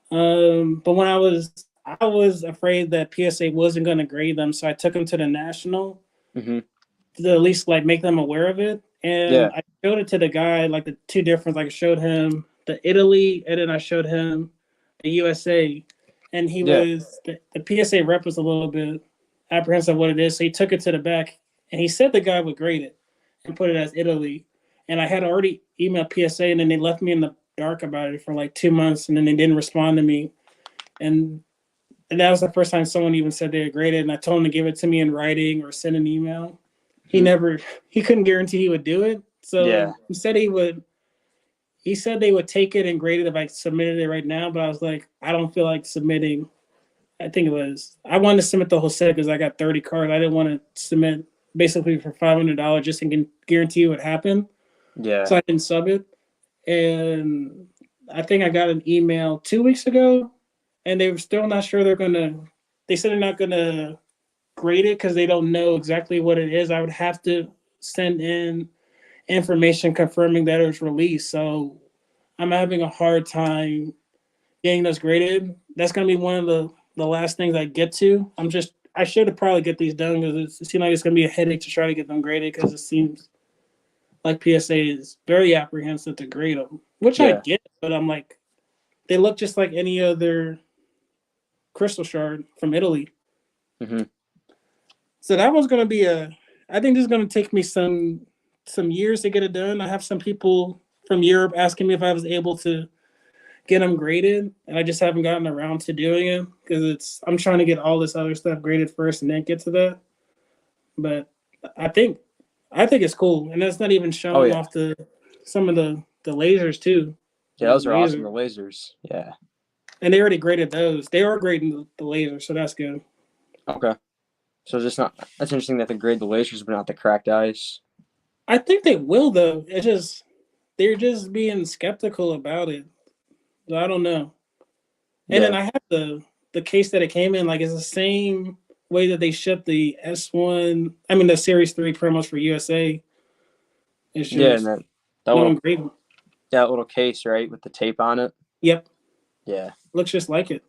But when I was afraid that PSA wasn't going to grade them, so I took them to the national Hmm. to at least like make them aware of it. And Yeah, I showed it to the guy, like the two different. Like I showed him the Italy, and then I showed him the USA, and yeah, the PSA rep was a little bit apprehensive of what it is, so he took it to the back, and he said the guy would grade it and put it as Italy. And I had already emailed PSA, and then they left me in the dark about it for like 2 months, and then they didn't respond to me. And And that was the first time someone even said they were graded. And I told him to give it to me in writing or send an email. He Mhm. never, he couldn't guarantee he would do it. Yeah. So he said he would. He said they would take it and grade it if I submitted it right now. But I was like, I don't feel like submitting. I think it was. I wanted to submit the whole set because I got 30 cards. I didn't want to submit basically for $500 just to guarantee it would happen. Yeah. So I didn't sub it. And I think I got an email 2 weeks ago, and they were still not sure they're gonna. They said they're not gonna grade it because they don't know exactly what it is. I would have to send in information confirming that it was released. So I'm having a hard time getting those graded. That's gonna be one of the last things I get to. I should have probably get these done because it seems like it's gonna be a headache to try to get them graded because it seems like PSA is very apprehensive to grade them, which I Yeah. get, but I'm like, they look just like any other crystal shard from Italy. Hmm. So that one's gonna be a. I think this is gonna take me some years to get it done. I have some people from Europe asking me if I was able to get them graded, and I just haven't gotten around to doing it because I'm trying to get all this other stuff graded first and then get to that. But I think I think it's cool, and that's not even Oh showing yeah. off some of the lasers too. Yeah, The those are awesome. laser, The lasers. Yeah. and they already graded those. They are grading the laser, so that's good. Okay. So it's just not. That's interesting that they grade the lasers, but not the cracked ice. I think they will though. It's just they're just being skeptical about it. So I don't know. And then Yeah. I have the case that it came in. Like it's the same way that they shipped the S1. I mean the Series 3 promos for USA. It's Yeah, and just that no little engraving. case, right, with the tape on it. Yep, Yeah. looks just like it.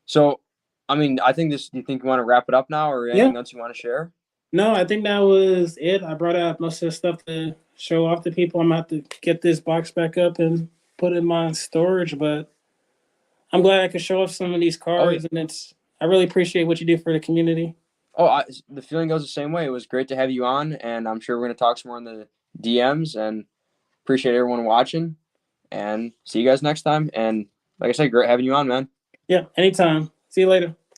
So, I mean, I think this. Do you think you want to wrap it up now, or Yeah. anything else you want to share? No, I think that was it. I brought out most of the stuff to show off to people. I'm gonna have to get this box back up and put it in my storage, but I'm glad I could show off some of these Oh yeah. cards, and I really appreciate what you do for the community. Oh, the feeling goes the same way. It was great to have you on, and I'm sure we're gonna talk some more in the DMs. And appreciate everyone watching. And see you guys next time. And like I said, great having you on, man. Yeah, anytime. See you later.